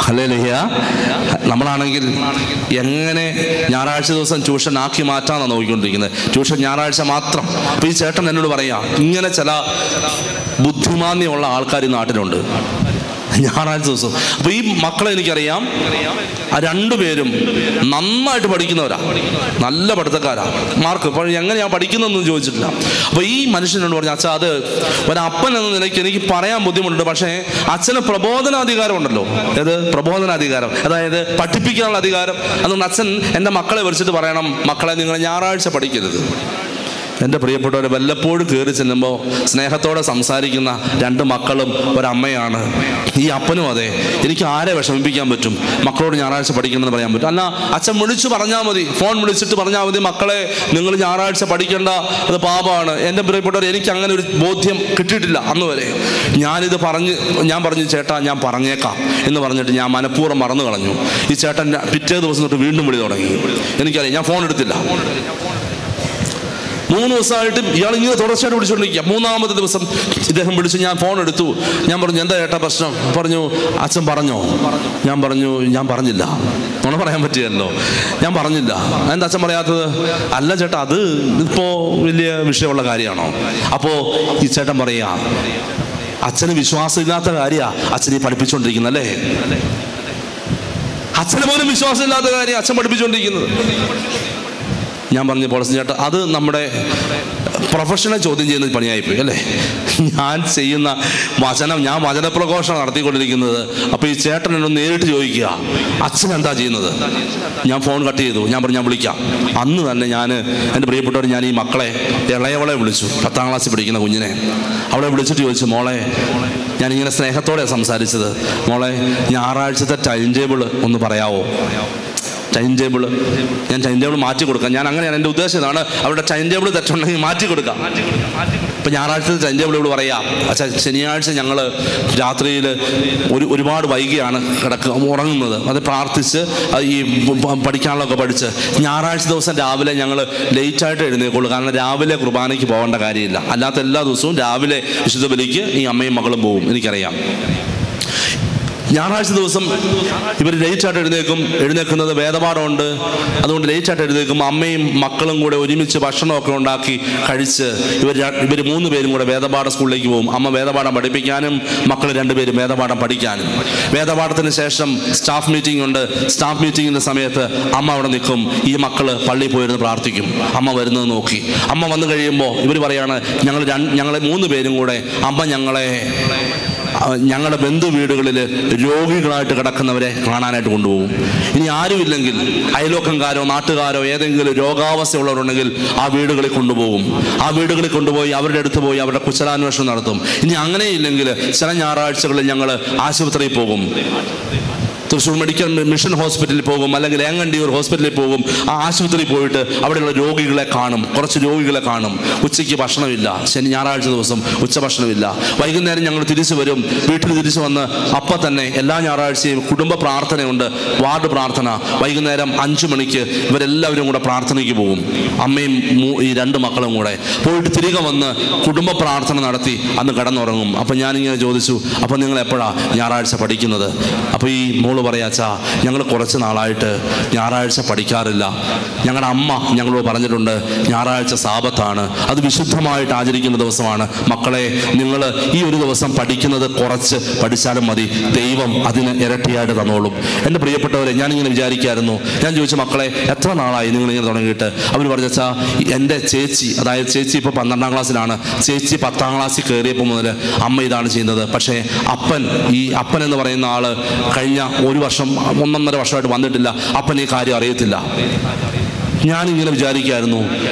ഹല്ലേലൂയ. നമ്മളാണെങ്കിൽ എങ്ങനെ ഞായറാഴ്ച ദിവസം ട്യൂഷൻ ആക്കി മാറ്റാമെന്നാണ് നോക്കിക്കൊണ്ടിരിക്കുന്നത്. ട്യൂഷൻ ഞായറാഴ്ച മാത്രം. അപ്പോൾ ഈ ചേട്ടൻ എന്നോട് പറയാം, ഇങ്ങനെ ചില ബുദ്ധിമാന്യമുള്ള ആൾക്കാർ ഈ നാട്ടിലുണ്ട് ഞായറാഴ്ച ദിവസം. അപ്പോൾ ഈ മക്കളെ എനിക്കറിയാം, ആ 2 പേരും നന്നായിട്ട് പഠിക്കുന്നവരാ, നല്ല പഠിത്തക്കാരാ, മാർക്ക്. അപ്പോൾ എങ്ങനെയാണ് പഠിക്കുന്നതെന്ന് ചോദിച്ചിട്ടില്ല. അപ്പോൾ ഈ മനുഷ്യനോട് പറഞ്ഞു, അച്ഛാ അത് ഒരപ്പൻ എന്ന നിലയ്ക്ക് എനിക്ക് പറയാൻ ബുദ്ധിമുട്ടുണ്ട്, പക്ഷേ അച്ഛന് പ്രബോധനാധികാരം ഉണ്ടല്ലോ. ഏത് പ്രബോധനാധികാരം? അതായത് പഠിപ്പിക്കാനുള്ള അധികാരം. അതുകൊണ്ട് അച്ഛൻ എൻ്റെ മക്കളെ വിളിച്ചിട്ട് പറയണം, മക്കളെ നിങ്ങൾ ഞായറാഴ്ച പഠിക്കരുത്. എൻ്റെ പ്രിയപ്പെട്ടവരെ, വല്ലപ്പോഴും കയറി ചെല്ലുമ്പോൾ സ്നേഹത്തോടെ സംസാരിക്കുന്ന 2 മക്കളും ഒരമ്മയാണ്. ഈ അപ്പനും അതെ, എനിക്ക് ആരെ വിഷമിപ്പിക്കാൻ പറ്റും? മക്കളോട് ഞായറാഴ്ച പഠിക്കണമെന്ന് പറയാൻ പറ്റും? അല്ല, അച്ഛൻ വിളിച്ചു പറഞ്ഞാൽ മതി, ഫോൺ വിളിച്ചിട്ട് പറഞ്ഞാൽ മതി, മക്കളെ നിങ്ങൾ ഞായറാഴ്ച പഠിക്കേണ്ട, അത് പാപമാണ്. എൻ്റെ പ്രിയപ്പെട്ടവർ, എനിക്ക് അങ്ങനെ ഒരു ബോധ്യം കിട്ടിയിട്ടില്ല അന്ന് വരെ. ഞാൻ പറഞ്ഞു, ചേട്ടാ ഞാൻ പറഞ്ഞേക്കാം എന്ന് പറഞ്ഞിട്ട് ഞാൻ മനഃപൂർവ്വം മറന്നു കളഞ്ഞു. ഈ ചേട്ടൻ പിറ്റേ ദിവസം തൊട്ട് വീണ്ടും വിളി തുടങ്ങി. എനിക്കറിയാം, ഞാൻ ഫോൺ എടുത്തില്ല. 3 ദിവസമായിട്ടും ഇയാൾ ഇങ്ങനെ തുടർച്ചയായിട്ട് വിളിച്ചുകൊണ്ടിരിക്കുക. 3ാമത്തെ ദിവസം ഇദ്ദേഹം വിളിച്ചു, ഞാൻ ഫോൺ എടുത്തു. ഞാൻ പറഞ്ഞു, എന്താ ചേട്ടാ പ്രശ്നം? പറഞ്ഞു, അച്ഛൻ പറഞ്ഞോ? ഞാൻ പറഞ്ഞു, ഞാൻ പറഞ്ഞില്ല. നുണ പറയാൻ പറ്റിയല്ലോ, ഞാൻ പറഞ്ഞില്ല. എന്താ അച്ഛൻ പറയാത്തത്? അല്ല ചേട്ടാ, അത് ഇപ്പോൾ വലിയ വിഷയമുള്ള കാര്യമാണോ? അപ്പോൾ ഈ ചേട്ടൻ പറയാ, അച്ഛന് വിശ്വാസമില്ലാത്ത കാര്യമാണ് അച്ഛനെ പഠിപ്പിച്ചുകൊണ്ടിരിക്കുന്നത് അല്ലേ? അച്ഛന് പോലും വിശ്വാസമില്ലാത്ത കാര്യം അച്ഛൻ പഠിപ്പിച്ചുകൊണ്ടിരിക്കുന്നത്. ഞാൻ പറഞ്ഞപ്പോൾ ചേട്ടാ, അത് നമ്മുടെ പ്രൊഫഷണൽ ചോദ്യം ചെയ്യുന്ന പണിയായിപ്പോയി അല്ലേ? ഞാൻ ചെയ്യുന്ന ഞാൻ വചനപ്രഘോഷണം നടത്തിക്കൊണ്ടിരിക്കുന്നത്. അപ്പോൾ ഈ ചേട്ടൻ എന്നൊന്ന് നേരിട്ട് ചോദിക്കുക, അച്ഛൻ എന്താ ചെയ്യുന്നത്? ഞാൻ ഫോൺ കട്ട് ചെയ്തു. ഞാൻ പറഞ്ഞു, ഞാൻ വിളിക്കാം. അന്ന് തന്നെ എൻ്റെ പ്രിയപ്പെട്ടവർ, ഞാൻ ഈ മക്കളെ, ഇളയവളെ വിളിച്ചു, 10ാം ക്ലാസ്സിൽ പഠിക്കുന്ന കുഞ്ഞിനെ. അവളെ വിളിച്ചിട്ട് ചോദിച്ചു, മോളെ, ഞാനിങ്ങനെ സ്നേഹത്തോടെ സംസാരിച്ചത്, മോളെ ഞായറാഴ്ചത്തെ ടൈം ടേബിൾ ഒന്ന് പറയാവോ? ടൈം ടേബിൾ മാറ്റി കൊടുക്കാം. ഞാൻ അങ്ങനെയാണ്, എൻ്റെ ഉദ്ദേശം ഇതാണ്. അവരുടെ ടൈം ടേബിൾ തെറ്റുണ്ടെങ്കിൽ മാറ്റി കൊടുക്കാം. ഇപ്പം ഞായറാഴ്ചത്തെ ടൈം ടേബിൾ ഇവിടെ പറയാം, അച്ഛാ ശനിയാഴ്ച ഞങ്ങൾ രാത്രിയിൽ ഒരുപാട് വൈകിയാണ് ഉറങ്ങുന്നത്. അത് പ്രാർത്ഥിച്ച് ഈ പഠിക്കാനുള്ളതൊക്കെ പഠിച്ച് ഞായറാഴ്ച ദിവസം രാവിലെ ഞങ്ങൾ ലേറ്റായിട്ട് എഴുന്നേക്കുള്ളൂ. കാരണം രാവിലെ കുർബാനയ്ക്ക് പോകേണ്ട കാര്യമില്ല. അല്ലാത്ത എല്ലാ ദിവസവും രാവിലെ വിശുദ്ധ ബലിക്ക് ഈ അമ്മയും മകളും പോകും, എനിക്കറിയാം. ഞായറാഴ്ച ദിവസം ഇവർ ലേറ്റായിട്ട് എഴുന്നേക്കുന്നത് വേദപാഠമുണ്ട്. അതുകൊണ്ട് ലേറ്റായിട്ട് എഴുന്നേക്കും. അമ്മയും മക്കളും കൂടെ ഒരുമിച്ച് ഭക്ഷണമൊക്കെ ഉണ്ടാക്കി കഴിച്ച് ഇവർ 3 പേരും കൂടെ വേദപാഠ സ്കൂളിലേക്ക് പോകും. അമ്മ വേദപാഠം പഠിപ്പിക്കാനും മക്കൾ 2 പേരും വേദപാഠം പഠിക്കാനും. വേദപാഠത്തിന് ശേഷം സ്റ്റാഫ് മീറ്റിംഗ് ഉണ്ട്. സ്റ്റാഫ് മീറ്റിങ്ങിൻ്റെ സമയത്ത് അമ്മ അവിടെ നിൽക്കും. ഈ മക്കൾ പള്ളിയിൽ പോയിരുന്ന് പ്രാർത്ഥിക്കും. അമ്മ വരുന്നത് നോക്കി. അമ്മ വന്നു കഴിയുമ്പോൾ ഇവർ പറയാണ്, ഞങ്ങൾ 3 പേരും കൂടെ അമ്മ ഞങ്ങളുടെ ബന്ധു വീടുകളിൽ രോഗികളായിട്ട് കിടക്കുന്നവരെ കാണാനായിട്ട് കൊണ്ടുപോകും. ഇനി ആരുമില്ലെങ്കിൽ അയലോക്കംകാരോ നാട്ടുകാരോ ഏതെങ്കിലും രോഗാവസ്ഥയുള്ളവരുണ്ടെങ്കിൽ ആ വീടുകളിൽ കൊണ്ടുപോകും. ആ വീടുകളിൽ കൊണ്ടുപോയി അവരുടെ അടുത്ത് പോയി അവരുടെ കുശലാന്വേഷണം നടത്തും. ഇനി അങ്ങനെയില്ലെങ്കിൽ ചില ഞായറാഴ്ചകളിൽ ഞങ്ങൾ ആശുപത്രിയിൽ പോകും. തൃശ്ശൂർ മെഡിക്കൽ മിഷൻ ഹോസ്പിറ്റലിൽ പോകും, അല്ലെങ്കിൽ ഏങ്ങണ്ടിയൂർ ഹോസ്പിറ്റലിൽ പോകും. ആ ആശുപത്രിയിൽ പോയിട്ട് അവിടെയുള്ള രോഗികളെ കാണും. കുറച്ച് രോഗികളെ കാണും. ഉച്ചയ്ക്ക് ഭക്ഷണമില്ല. ഞായറാഴ്ച ദിവസം ഉച്ചഭക്ഷണമില്ല. വൈകുന്നേരം ഞങ്ങൾ തിരിച്ചു വരും. വീട്ടിൽ തിരിച്ചു വന്ന് അപ്പം തന്നെ എല്ലാ ഞായറാഴ്ചയും കുടുംബ പ്രാർത്ഥനയുണ്ട്, വാർഡ് പ്രാർത്ഥന. വൈകുന്നേരം 5 മണിക്ക് ഇവരെല്ലാവരും കൂടെ പ്രാർത്ഥനയ്ക്ക് പോകും. അമ്മയും ഈ 2 മക്കളും കൂടെ പോയിട്ട് തിരികെ വന്ന് കുടുംബ പ്രാർത്ഥന നടത്തി അന്ന് കിടന്നുറങ്ങും. അപ്പം ഞാനിങ്ങനെ ചോദിച്ചു, അപ്പം നിങ്ങൾ എപ്പോഴാണ് ഞായറാഴ്ച പഠിക്കുന്നത്? അപ്പോൾ ഈ മോള് ഞങ്ങൾ പറയാ, അച്ഛാ ഞങ്ങൾ കുറച്ച് നാളായിട്ട് ഞായറാഴ്ച പഠിക്കാറില്ല. ഞങ്ങളുടെ അമ്മ ഞങ്ങളോട് പറഞ്ഞിട്ടുണ്ട് ഞായറാഴ്ച സാബത്താണ്, അത് വിശുദ്ധമായിട്ട് ആചരിക്കുന്ന ദിവസമാണ്. മക്കളെ, നിങ്ങൾ ഈ ഒരു ദിവസം പഠിക്കുന്നത് കുറച്ച് പഠിച്ചാലും മതി, ദൈവം അതിന് ഇരട്ടിയായിട്ട് തന്നോളും. എൻ്റെ പ്രിയപ്പെട്ടവരെ, ഞാനിങ്ങനെ വിചാരിക്കായിരുന്നു. ഞാൻ ചോദിച്ചു, മക്കളെ എത്ര നാളായി നിങ്ങളിങ്ങനെ തുടങ്ങിയിട്ട്? അവർ പറഞ്ഞാ, എൻ്റെ ചേച്ചി, അതായത് ചേച്ചി ഇപ്പോൾ 12ാം ക്ലാസ്സിലാണ്, ചേച്ചി 10ാം ക്ലാസ്സിൽ കയറിയപ്പോൾ മുതൽ അമ്മ ഇതാണ് ചെയ്യുന്നത്. പക്ഷേ അപ്പൻ എന്ന് പറയുന്ന ആള് കഴിഞ്ഞ 1-1.5 വർഷമായിട്ട് വന്നിട്ടില്ല. അപ്പൻ ഈ കാര്യം അറിയത്തില്ല. ഞാനിങ്ങനെ വിചാരിക്കായിരുന്നു,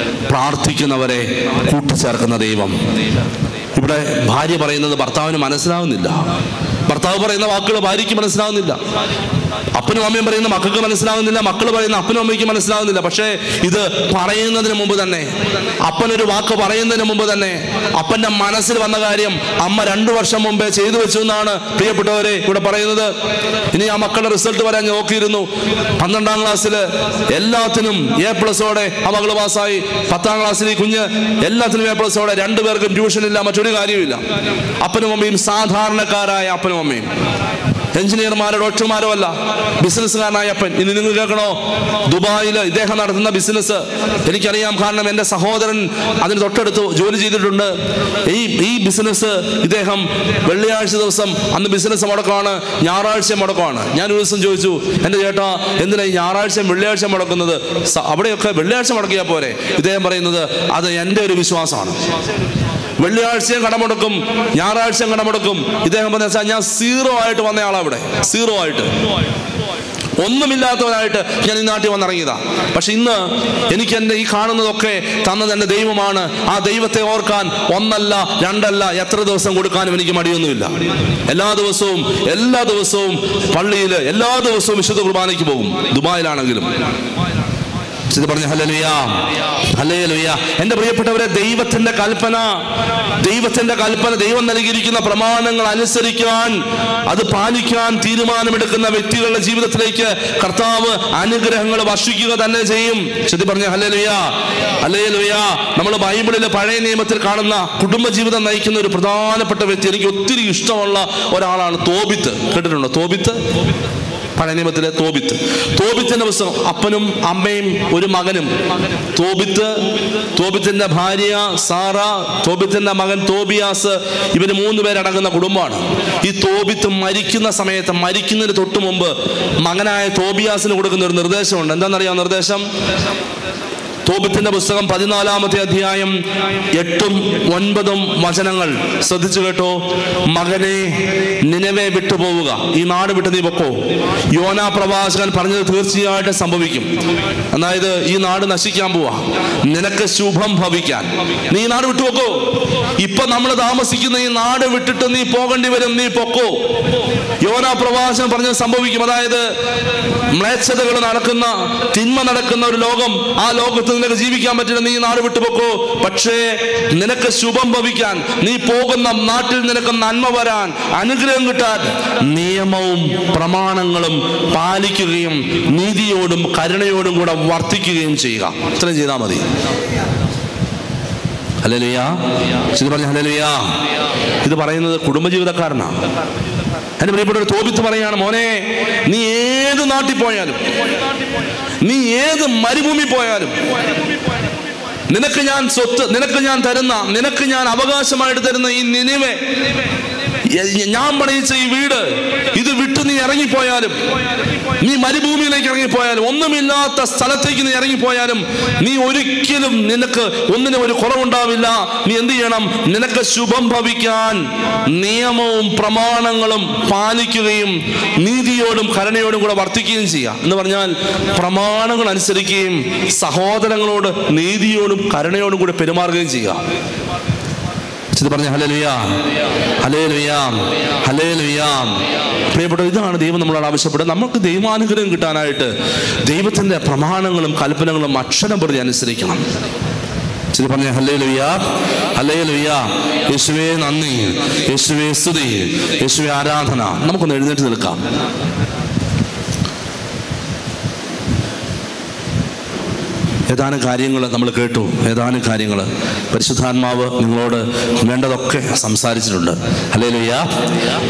പ്രാർത്ഥിക്കുന്നവരെ കൂട്ടിച്ചേർക്കുന്ന ദൈവം. ഇവിടെ ഭാര്യ പറയുന്നത് ഭർത്താവിന് മനസ്സിലാവുന്നില്ല, ഭർത്താവ് പറയുന്ന വാക്കുകൾ ഭാര്യയ്ക്ക് മനസ്സിലാവുന്നില്ല, അപ്പനും അമ്മയും പറയുന്ന മക്കൾക്ക് മനസ്സിലാവുന്നില്ല, മക്കൾ പറയുന്ന അപ്പനും അമ്മയ്ക്ക് മനസ്സിലാവുന്നില്ല. പക്ഷേ ഇത് പറയുന്നതിന് മുമ്പ് തന്നെ, അപ്പനൊരു വാക്ക് പറയുന്നതിന് മുമ്പ് തന്നെ അപ്പന്റെ മനസ്സിൽ വന്ന കാര്യം അമ്മ 2 വർഷം മുമ്പേ ചെയ്തു വെച്ചു എന്നാണ് പ്രിയപ്പെട്ടവരെ ഇവിടെ പറയുന്നത്. ഇനി ആ മക്കളുടെ റിസൾട്ട് വരാൻ നോക്കിയിരുന്നു. 12ാം ക്ലാസ്സിൽ എല്ലാത്തിനും A+ഓടെ ആ മകള് പാസ്സായി. 10ാം ക്ലാസ്സിൽ ഈ കുഞ്ഞ് എല്ലാത്തിനും A+ഓടെ. 2 പേർക്കും ട്യൂഷൻ ഇല്ല, മറ്റൊരു കാര്യമില്ല. അപ്പനും അമ്മയും സാധാരണക്കാരായ അപ്പനും അമ്മയും, എഞ്ചിനീയർമാരോ ഡോക്ടർമാരോ അല്ല, ബിസിനസ്സുകാരനായ അപ്പൻ. ഇനി നിങ്ങൾ കേൾക്കണോ, ദുബായിൽ ഇദ്ദേഹം നടത്തുന്ന ബിസിനസ് എനിക്കറിയാം. കാരണം എൻ്റെ സഹോദരൻ അതിന് തൊട്ടടുത്ത് ജോലി ചെയ്തിട്ടുണ്ട്. ഈ ബിസിനസ് ഇദ്ദേഹം വെള്ളിയാഴ്ച ദിവസം അന്ന് ബിസിനസ് മുടക്കമാണ്, ഞായറാഴ്ച മുടക്കമാണ്. ഞാൻ ഒരു ദിവസം ചോദിച്ചു, എൻ്റെ ചേട്ടാ എന്തിനാ ഈ ഞായറാഴ്ചയും വെള്ളിയാഴ്ച മുടക്കുന്നത്? അവിടെയൊക്കെ വെള്ളിയാഴ്ച മുടക്കിയാൽ പോരെ? ഇദ്ദേഹം പറയുന്നത് അത് എൻ്റെ ഒരു വിശ്വാസമാണ്. വെള്ളിയാഴ്ചയും കടമുടക്കും, ഞായറാഴ്ചയും കടമുടക്കും. ഇദ്ദേഹം പറഞ്ഞാൽ ഞാൻ 0 ആയിട്ട് വന്നയാളാ, ഇവിടെ 0 ആയിട്ട്, ഒന്നുമില്ലാത്തവനായിട്ട് ഞാൻ ഈ നാട്ടിൽ വന്നിറങ്ങിയതാ. പക്ഷെ ഇന്ന് എനിക്ക് എൻ്റെ ഈ കാണുന്നതൊക്കെ തന്നത് എൻ്റെ ദൈവമാണ്. ആ ദൈവത്തെ ഓർക്കാൻ 1 അല്ല 2 അല്ല എത്ര ദിവസം കൊടുക്കാനും എനിക്ക് മടിയൊന്നുമില്ല. എല്ലാ ദിവസവും പള്ളിയിൽ, എല്ലാ ദിവസവും വിശുദ്ധ കുർബാനയ്ക്ക് പോകും, ദുബായിലാണെങ്കിലും. പറഞ്ഞ ഹല്ലേലൂയ, ഹല്ലേലൂയ. എൻ്റെ പ്രിയപ്പെട്ടവരെ, ദൈവത്തിന്റെ കൽപ്പന, ദൈവം നൽകിയിരിക്കുന്ന പ്രമാണങ്ങൾ അനുസരിക്കാൻ, അത് പാലിക്കാൻ തീരുമാനമെടുക്കുന്ന വ്യക്തികളുടെ ജീവിതത്തിലേക്ക് കർത്താവ് അനുഗ്രഹങ്ങൾ വർഷിക്കുക തന്നെ ചെയ്യും. പറഞ്ഞ ഹല്ലേലൂയ, ഹല്ലേലൂയ. നമ്മൾ ബൈബിളിലെ പഴയ നിയമത്തിൽ കാണുന്ന കുടുംബജീവിതം നയിക്കുന്ന ഒരു പ്രധാനപ്പെട്ട വ്യക്തി, എനിക്ക് ഒത്തിരി ഇഷ്ടമുള്ള ഒരാളാണ് തോബിത്ത്. കേട്ടിട്ടുണ്ടോ തോബിത്ത്? പഴയ നിയമത്തിലെ തോബിത്തിന്റെ പുസ്തകം. അപ്പനും അമ്മയും ഒരു മകനും. തോബിത്തിന്റെ ഭാര്യ സാറ, തോബിത്തിന്റെ മകൻ തോബിയാസ്, ഇവര് 3 പേരടങ്ങുന്ന കുടുംബമാണ്. ഈ തോബിത്ത് മരിക്കുന്ന സമയത്ത്, മരിക്കുന്നതിന് തൊട്ട് മുമ്പ് മകനായ തോബിയാസിന് കൊടുക്കുന്ന ഒരു നിർദ്ദേശമുണ്ട്. എന്താണെന്നറിയാം നിർദ്ദേശം? തോബിത്തിന്റെ പുസ്തകം 14-ാമത്തെ അധ്യായം 8ഉം 9ഉം വചനങ്ങൾ ശ്രദ്ധിച്ചു കേട്ടോ. മകനെ, നിനവെ വിട്ടുപോവുക, ഈ നാട് വിട്ട് നീ പൊക്കോ. യോനാ പ്രവാചകൻ പറഞ്ഞത് തീർച്ചയായിട്ടും സംഭവിക്കും. അതായത് ഈ നാട് നശിക്കാൻ പോവാ, നിനക്ക് ശുഭം ഭവിക്കാൻ നീ നാട് വിട്ടുപോക്കോ. ഇപ്പൊ നമ്മൾ താമസിക്കുന്ന ഈ നാട് വിട്ടിട്ട് നീ പോകേണ്ടി വരും, നീ പൊക്കോ. യോനാ പ്രവാചകൻ പറഞ്ഞത് സംഭവിക്കും. അതായത് മ്ലേച്ഛതകൾ നടക്കുന്ന, തിന്മ നടക്കുന്ന ഒരു ലോകം, ആ ലോകത്ത് നിനക്ക് ജീവിക്കാൻ പറ്റില്ല, നീ നാട് വിട്ടുപോക്കോ. പക്ഷേ നിനക്ക് ശുഭം ഭവിക്കാൻ, നീ പോകുന്ന നാട്ടിൽ നിനക്ക് നന്മ വരാൻ, അനുഗ്രഹം കിട്ടാൻ നിയമവും പ്രമാണങ്ങളും പാലിക്കുകയും നീതിയോടും കരുണയോടും കൂടെ വർത്തിക്കുകയും ചെയ്യുക. ഇത്രയും ചെയ്താൽ മതി. ഹല്ലേലൂയ, പറഞ്ഞ ഹല്ലേലൂയ. ഇത് പറയുന്നത് കുടുംബജീവിതക്കാരനാണ്. എൻ്റെ പ്രിയപ്പെട്ട തോബിത്ത് പറയാണ്, മോനെ, നീ ഏത് നാട്ടിൽ പോയാലും, നീ ഏത് മരുഭൂമി പോയാലും, നിനക്ക് ഞാൻ സ്വത്ത്, നിനക്ക് ഞാൻ തരുന്ന, നിനക്ക് ഞാൻ അവകാശമായിട്ട് തരുന്ന ഈ നിനിവെ, ഞാൻ പണിയിച്ച ഈ വീട്, ഇത് വിട്ട് നീ ഇറങ്ങിപ്പോയാലും, നീ മരുഭൂമിയിലേക്ക് ഇറങ്ങിപ്പോയാലും, ഒന്നുമില്ലാത്ത സ്ഥലത്തേക്ക് നീ ഇറങ്ങിപ്പോയാലും, നീ ഒരിക്കലും നിനക്ക് ഒന്നിനും ഒരു കുറവുണ്ടാവില്ല. നീ എന്ത് ചെയ്യണം? നിനക്ക് ശുഭം ഭവിക്കാൻ നിയമവും പ്രമാണങ്ങളും പാലിക്കുകയും നീതിയോടും കരുണയോടും കൂടെ വർത്തിക്കുകയും ചെയ്യുക. എന്ന് പറഞ്ഞാൽ പ്രമാണങ്ങൾ അനുസരിക്കുകയും സഹോദരങ്ങളോട് നീതിയോടും കരുണയോടും കൂടെ പെരുമാറുകയും ചെയ്യുക. പറഞ്ഞ ഹല്ലേലൂയ, ഹല്ലേലൂയ, ഹല്ലേലൂയ. പ്രിയപ്പെട്ട, ഇതാണ് ദൈവം നമ്മളോട് ആവശ്യപ്പെടുന്നത്. നമുക്ക് ദൈവാനുഗ്രഹം കിട്ടാനായിട്ട് ദൈവത്തിന്റെ പ്രമാണങ്ങളും കൽപ്പനകളും അക്ഷരം പ്രതി അനുസരിക്കണം. പറഞ്ഞ ഹല്ലേലൂയ, ഹല്ലേലൂയ. യേശുവേ നന്ദി, യേശുവേ സ്തുതി, യേശുവേ ആരാധന. നമുക്കൊന്ന് എഴുന്നേറ്റ് നിൽക്കാം. ഏതാനും കാര്യങ്ങൾ നമ്മൾ കേട്ടു. ഏതാനും കാര്യങ്ങൾ പരിശുദ്ധാത്മാവ് നിങ്ങളോട് വേണ്ടതൊക്കെ സംസാരിച്ചിട്ടുണ്ട്. ഹല്ലേലൂയ.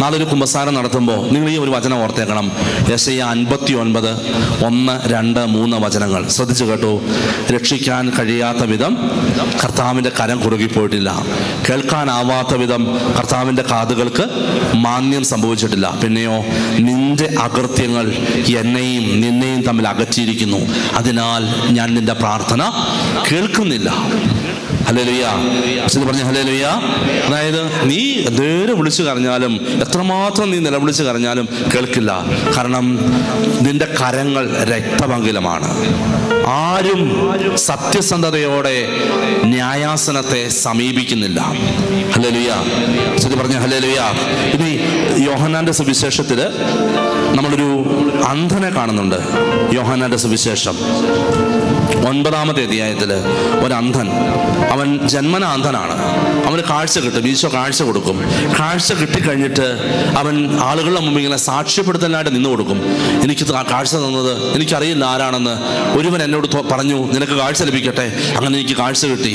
നാളെ ഒരു കുമ്പസാരം നടത്തുമ്പോൾ നിങ്ങൾ ഈ ഒരു വചനം ഓർത്തേക്കണം. യെശയ്യാ 59 1, 2, 3 വചനങ്ങൾ ശ്രദ്ധിച്ചു കേട്ടു. രക്ഷിക്കാൻ കഴിയാത്ത വിധം കർത്താവിൻ്റെ കരം കുറുകിപ്പോയിട്ടില്ല, കേൾക്കാനാവാത്ത വിധം കർത്താവിൻ്റെ കാതുകൾക്ക് മാന്യം സംഭവിച്ചിട്ടില്ല. പിന്നെയോ നിന്റെ അകൃത്യങ്ങൾ എന്നെയും നിന്നെയും തമ്മിൽ അകറ്റിയിരിക്കുന്നു, അതിനാൽ ഞാൻ നിന്റെ പ്രാർത്ഥന കേൾക്കുന്നില്ല. ഹല്ലേലൂയ. പറഞ്ഞ ഹല്ലേലൂയ. അതായത് നീ നേരെ വിളിച്ചു കരഞ്ഞാലും എത്രമാത്രം നീ നിലവിളിച്ച് കരഞ്ഞാലും കേൾക്കില്ല. കാരണം നിന്റെ കരങ്ങൾ രക്തപങ്കിലമാണ്. ആരും സത്യസന്ധതയോടെ ന്യായാസനത്തെ സമീപിക്കുന്നില്ല. ഹല്ലേലൂയ. പറഞ്ഞ ഹല്ലേലൂയ. ഇനി യോഹന്നാന്റെ സുവിശേഷത്തിൽ നമ്മളൊരു അന്ധനെ കാണുന്നുണ്ട്. യോഹന്നാന്റെ സുവിശേഷം 9-ാമത്തെ അധ്യായത്തിൽ ഒരു അന്ധൻ, അവൻ ജന്മന അന്ധനാണ്. അവന് കാഴ്ച കിട്ടും, ഈശോ കാഴ്ച കൊടുക്കും. കാഴ്ച കിട്ടിക്കഴിഞ്ഞിട്ട് അവൻ ആളുകളുടെ മുമ്പിൽ ഇങ്ങനെ സാക്ഷ്യപ്പെടുത്തലായിട്ട് നിന്ന് കൊടുക്കും. എനിക്ക് കാഴ്ച തന്നത് എനിക്കറിയില്ല ആരാണെന്ന്. ഒരുവൻ എന്നോട് പറഞ്ഞു, നിനക്ക് കാഴ്ച ലഭിക്കട്ടെ. അങ്ങനെ എനിക്ക് കാഴ്ച കിട്ടി.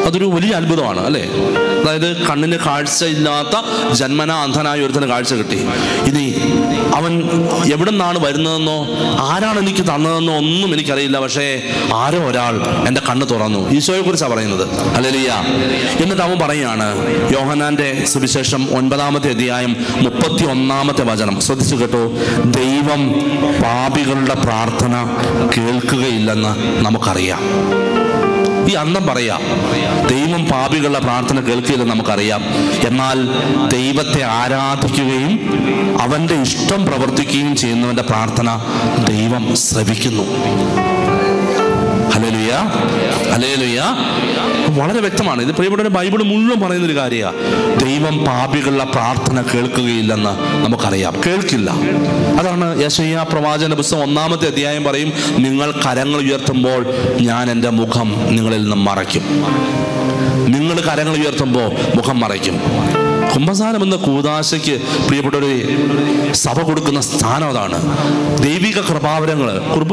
അതൊരു വലിയ അത്ഭുതമാണ് അല്ലേ? അതായത് കണ്ണിന് കാഴ്ചയില്ലാത്ത ജന്മന അന്ധനായ ഒരുത്തന് കാഴ്ച കിട്ടി. ഇനി അവൻ എവിടെ നിന്നാണ് വരുന്നതെന്നോ ആരാണ് എനിക്ക് തന്നതെന്നോ ഒന്നും എനിക്കറിയില്ല. പക്ഷേ ആരോ ഒരാൾ എൻ്റെ കണ്ണ് തുറന്നു. ഈശോയെ കുറിച്ചാണ് പറയുന്നത്. ഹല്ലേലൂയ. എന്നിട്ട് അവൻ പറയുകയാണ്, യോഹന്നാന്റെ സുവിശേഷം 9-ാമത്തെ അധ്യായം 31-ാമത്തെ വചനം ശ്രദ്ധിച്ചു കേട്ടോ. ദൈവം പാപികളുടെ പ്രാർത്ഥന കേൾക്കുകയില്ലെന്ന് നമുക്കറിയാം. ഈ അന്തം പറയാം, ദൈവം പാപികളുടെ പ്രാർത്ഥന കേൾക്കില്ലെന്ന് നമുക്കറിയാം. എന്നാൽ ദൈവത്തെ ആരാധിക്കുകയും അവൻ്റെ ഇഷ്ടം പ്രവർത്തിക്കുകയും ചെയ്യുന്നവൻ്റെ പ്രാർത്ഥന ദൈവം ശ്രവിക്കുന്നു. ഹല്ലേലൂയ. ഹല്ലേലൂയ. വളരെ വ്യക്തമാണ് ഇത്. പ്രിയപ്പെട്ട ബൈബിൾ മുഴുവൻ പറയുന്നൊരു കാര്യമാണ്. ദൈവം പാപികളുടെ പ്രാർത്ഥന കേൾക്കുകയില്ലെന്ന് നമുക്കറിയാം. കേൾക്കില്ല. അതാണ് യെശയ്യാ പ്രവാചകന്റെ പുസ്തകം 1-ാമത്തെ അധ്യായം പറയും, നിങ്ങൾ കരങ്ങൾ ഉയർത്തുമ്പോൾ ഞാൻ എൻ്റെ മുഖം നിങ്ങളിൽ നിന്നും മറയ്ക്കും. നിങ്ങൾ കരങ്ങൾ ഉയർത്തുമ്പോൾ മുഖം മറയ്ക്കും. കുമ്പസാരം എന്ന കൂദാശയ്ക്ക് പ്രിയപ്പെട്ടൊരു സഭ കൊടുക്കുന്ന സ്ഥാനം അതാണ്. ദൈവിക കൃപാവരങ്ങൾ.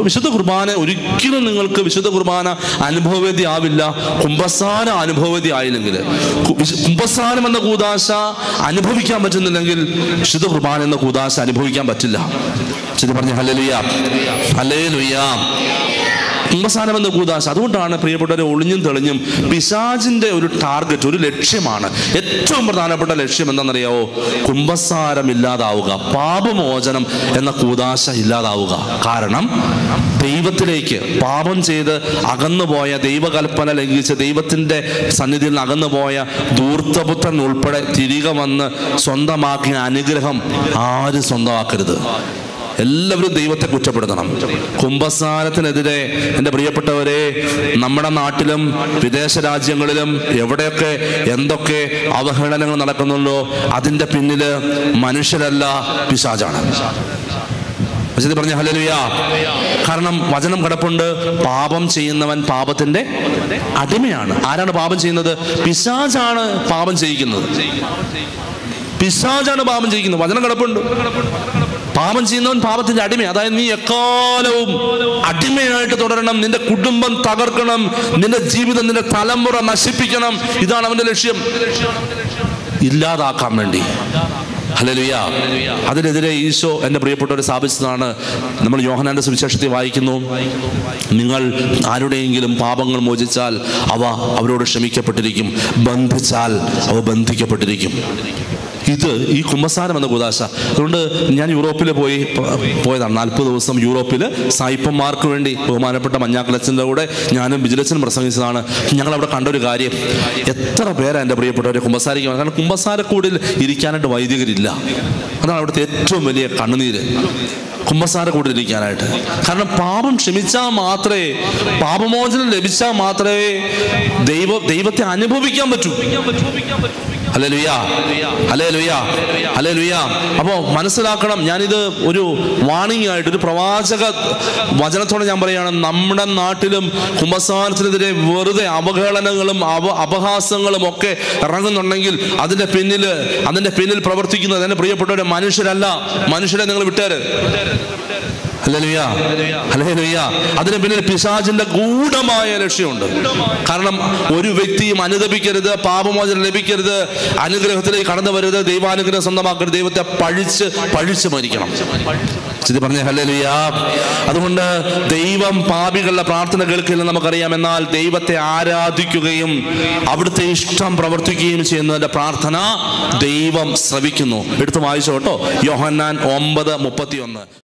വിശുദ്ധ കുർബാന ഒരിക്കലും നിങ്ങൾക്ക് വിശുദ്ധ കുർബാന അനുഭവവേദ്യ ആവില്ല കുമ്പസാരം അനുഭവവേദ്യ ആയില്ലെങ്കിൽ. കുമ്പസാരം എന്ന കൂദാശ അനുഭവിക്കാൻ പറ്റുന്നില്ലെങ്കിൽ വിശുദ്ധ കുർബാന എന്ന കൂദാശ അനുഭവിക്കാൻ പറ്റില്ല. പറഞ്ഞ ഹല്ലേലൂയ. ഹല്ലേലൂയ. കുമ്പസാരം എന്ന കൂദാശ. അതുകൊണ്ടാണ് പ്രിയപ്പെട്ടവരെ ഒളിഞ്ഞും തെളിഞ്ഞും പിശാചിന്റെ ഒരു ടാർഗറ്റ്, ഒരു ലക്ഷ്യമാണ്. ഏറ്റവും പ്രധാനപ്പെട്ട ലക്ഷ്യം എന്താണെന്നറിയാവോ? കുമ്പസാരം ഇല്ലാതാവുക, പാപമോചനം എന്ന കൂദാശ ഇല്ലാതാവുക. കാരണം ദൈവത്തിലേക്ക് പാപം ചെയ്ത് അകന്നുപോയ, ദൈവകൽപ്പന ലംഘിച്ച് ദൈവത്തിന്റെ സന്നിധിയിൽ നിന്ന് അകന്നുപോയ ധൂർത്തപുത്രൻ ഉൾപ്പെടെ തിരികെ വന്ന് സ്വന്തമാക്കിയ അനുഗ്രഹം ആരും സ്വന്തമാക്കരുത്. എല്ലാവരും ദൈവത്തെ കുറ്റപ്പെടുത്തണം. കുമ്പസാരത്തിനെതിരെ എൻ്റെ പ്രിയപ്പെട്ടവരെ, നമ്മുടെ നാട്ടിലും വിദേശ രാജ്യങ്ങളിലും എവിടെയൊക്കെ എന്തൊക്കെ അവഹേളനങ്ങൾ നടക്കുന്നുണ്ടോ അതിൻ്റെ പിന്നിൽ മനുഷ്യരല്ല, പിശാചാണ്. പറഞ്ഞ ഹല്ലേലൂയ. കാരണം വചനം കിടപ്പുണ്ട്, പാപം ചെയ്യുന്നവൻ പാപത്തിന്റെ അടിമയാണ്. ആരാണ് പാപം ചെയ്യുന്നത്? പിശാചാണ് പാപം ചെയ്യിക്കുന്നത്. പിശാചാണ് പാപം ചെയ്യിക്കുന്നത്. വചനം കിടപ്പുണ്ട്. പാപം ചെയ്യുന്നവൻ പാപത്തിന്റെ അടിമ. അതായത് നീ എക്കാലവും അടിമയായിട്ട് തുടരണം. നിന്റെ കുടുംബം തകർക്കണം, നിന്റെ ജീവിതം, നിന്റെ തലമുറ നശിപ്പിക്കണം. ഇതാണ് അവന്റെ ലക്ഷ്യം, ഇല്ലാതാക്കാൻ വേണ്ടി. ഹല്ലേലൂയ. അതിനെതിരെ ഈശോ എൻ്റെ പ്രിയപ്പെട്ടവരെ സ്ഥാപിച്ചതാണ്. നമ്മൾ യോഹന്നാന്റെ സുവിശേഷത്തിൽ വായിക്കുന്നു, നിങ്ങൾ ആരുടെയെങ്കിലും പാപങ്ങൾ മോചിച്ചാൽ അവ അവരോട് ക്ഷമിക്കപ്പെട്ടിരിക്കും, ബന്ധിച്ചാൽ അവ ബന്ധിക്കപ്പെട്ടിരിക്കും. ഇത് ഈ കുമ്പസാരം എന്ന കൂദാശ. അതുകൊണ്ട് ഞാൻ യൂറോപ്പിൽ പോയതാണ്. 40 ദിവസം യൂറോപ്പിൽ സായിപ്പന്മാർക്ക് വേണ്ടി ബഹുമാനപ്പെട്ട മഞ്ഞാക്കലച്ചൻ്റെ കൂടെ ഞാനും ബിജിലച്ചനും പ്രസംഗിച്ചതാണ്. ഞങ്ങളവിടെ കണ്ടൊരു കാര്യം, എത്ര പേരാണ് എൻ്റെ പ്രിയപ്പെട്ടവരെ കുമ്പസാരിക്കാൻ. കാരണം കുമ്പസാരക്കൂടിൽ ഇരിക്കാനായിട്ട് വൈദികരില്ല. അതാണ് അവിടുത്തെ ഏറ്റവും വലിയ കണ്ണുനീര്, കുമ്പസാരക്കൂടിൽ ഇരിക്കാനായിട്ട്. കാരണം പാപം ക്ഷമിച്ചാൽ മാത്രമേ, പാപമോചനം ലഭിച്ചാൽ മാത്രമേ ദൈവത്തെ അനുഭവിക്കാൻ പറ്റൂ. ഹല്ലേലൂയ. ഹല്ലേലൂയ. ഹല്ലേലൂയ. അപ്പോൾ മനസ്സിലാക്കണം, ഞാനിത് ഒരു വാണിംഗ് ആയിട്ട്, ഒരു പ്രവാചക വചനത്തോടെ ഞാൻ പറയുകയാണ്. നമ്മുടെ നാട്ടിലും കുമ്പസാരത്തിനെതിരെ വെറുതെ അവഹേളനങ്ങളും അപഹാസങ്ങളും ഒക്കെ ഇറങ്ങുന്നുണ്ടെങ്കിൽ അതിന്റെ പിന്നിൽ പ്രവർത്തിക്കുന്നത് എൻ്റെ പ്രിയപ്പെട്ടവരെ മനുഷ്യരല്ല. മനുഷ്യരെ നിങ്ങൾ വിട്ടേര്. Hallelujah, hallelujah. അതിന് പിന്നിൽ പിശാചിന്റെ ഗൂഢമായ ലക്ഷ്യമുണ്ട്. കാരണം ഒരു വ്യക്തിയും അനുദപിക്കരുത്, പാപമോചനം ലഭിക്കരുത്, അനുഗ്രഹത്തിലേക്ക് കടന്നു വരരുത്, ദൈവാനുഗ്രഹം സ്വന്തമാക്കരുത്, ദൈവത്തെ പഴിച്ച് മരിക്കണം. പറഞ്ഞേ ഹല്ലേലൂയ. അതുകൊണ്ട് ദൈവം പാപികളുടെ പ്രാർത്ഥന കേൾക്കില്ലെന്ന് നമുക്കറിയാം. എന്നാൽ ദൈവത്തെ ആരാധിക്കുകയും അവിടുത്തെ ഇഷ്ടം പ്രവർത്തിക്കുകയും ചെയ്യുന്നതിന്റെ പ്രാർത്ഥന ദൈവം ശ്രവിക്കുന്നു. എടുത്ത് വായിച്ചോ കേട്ടോ, യോഹന്നാൻ 9:31.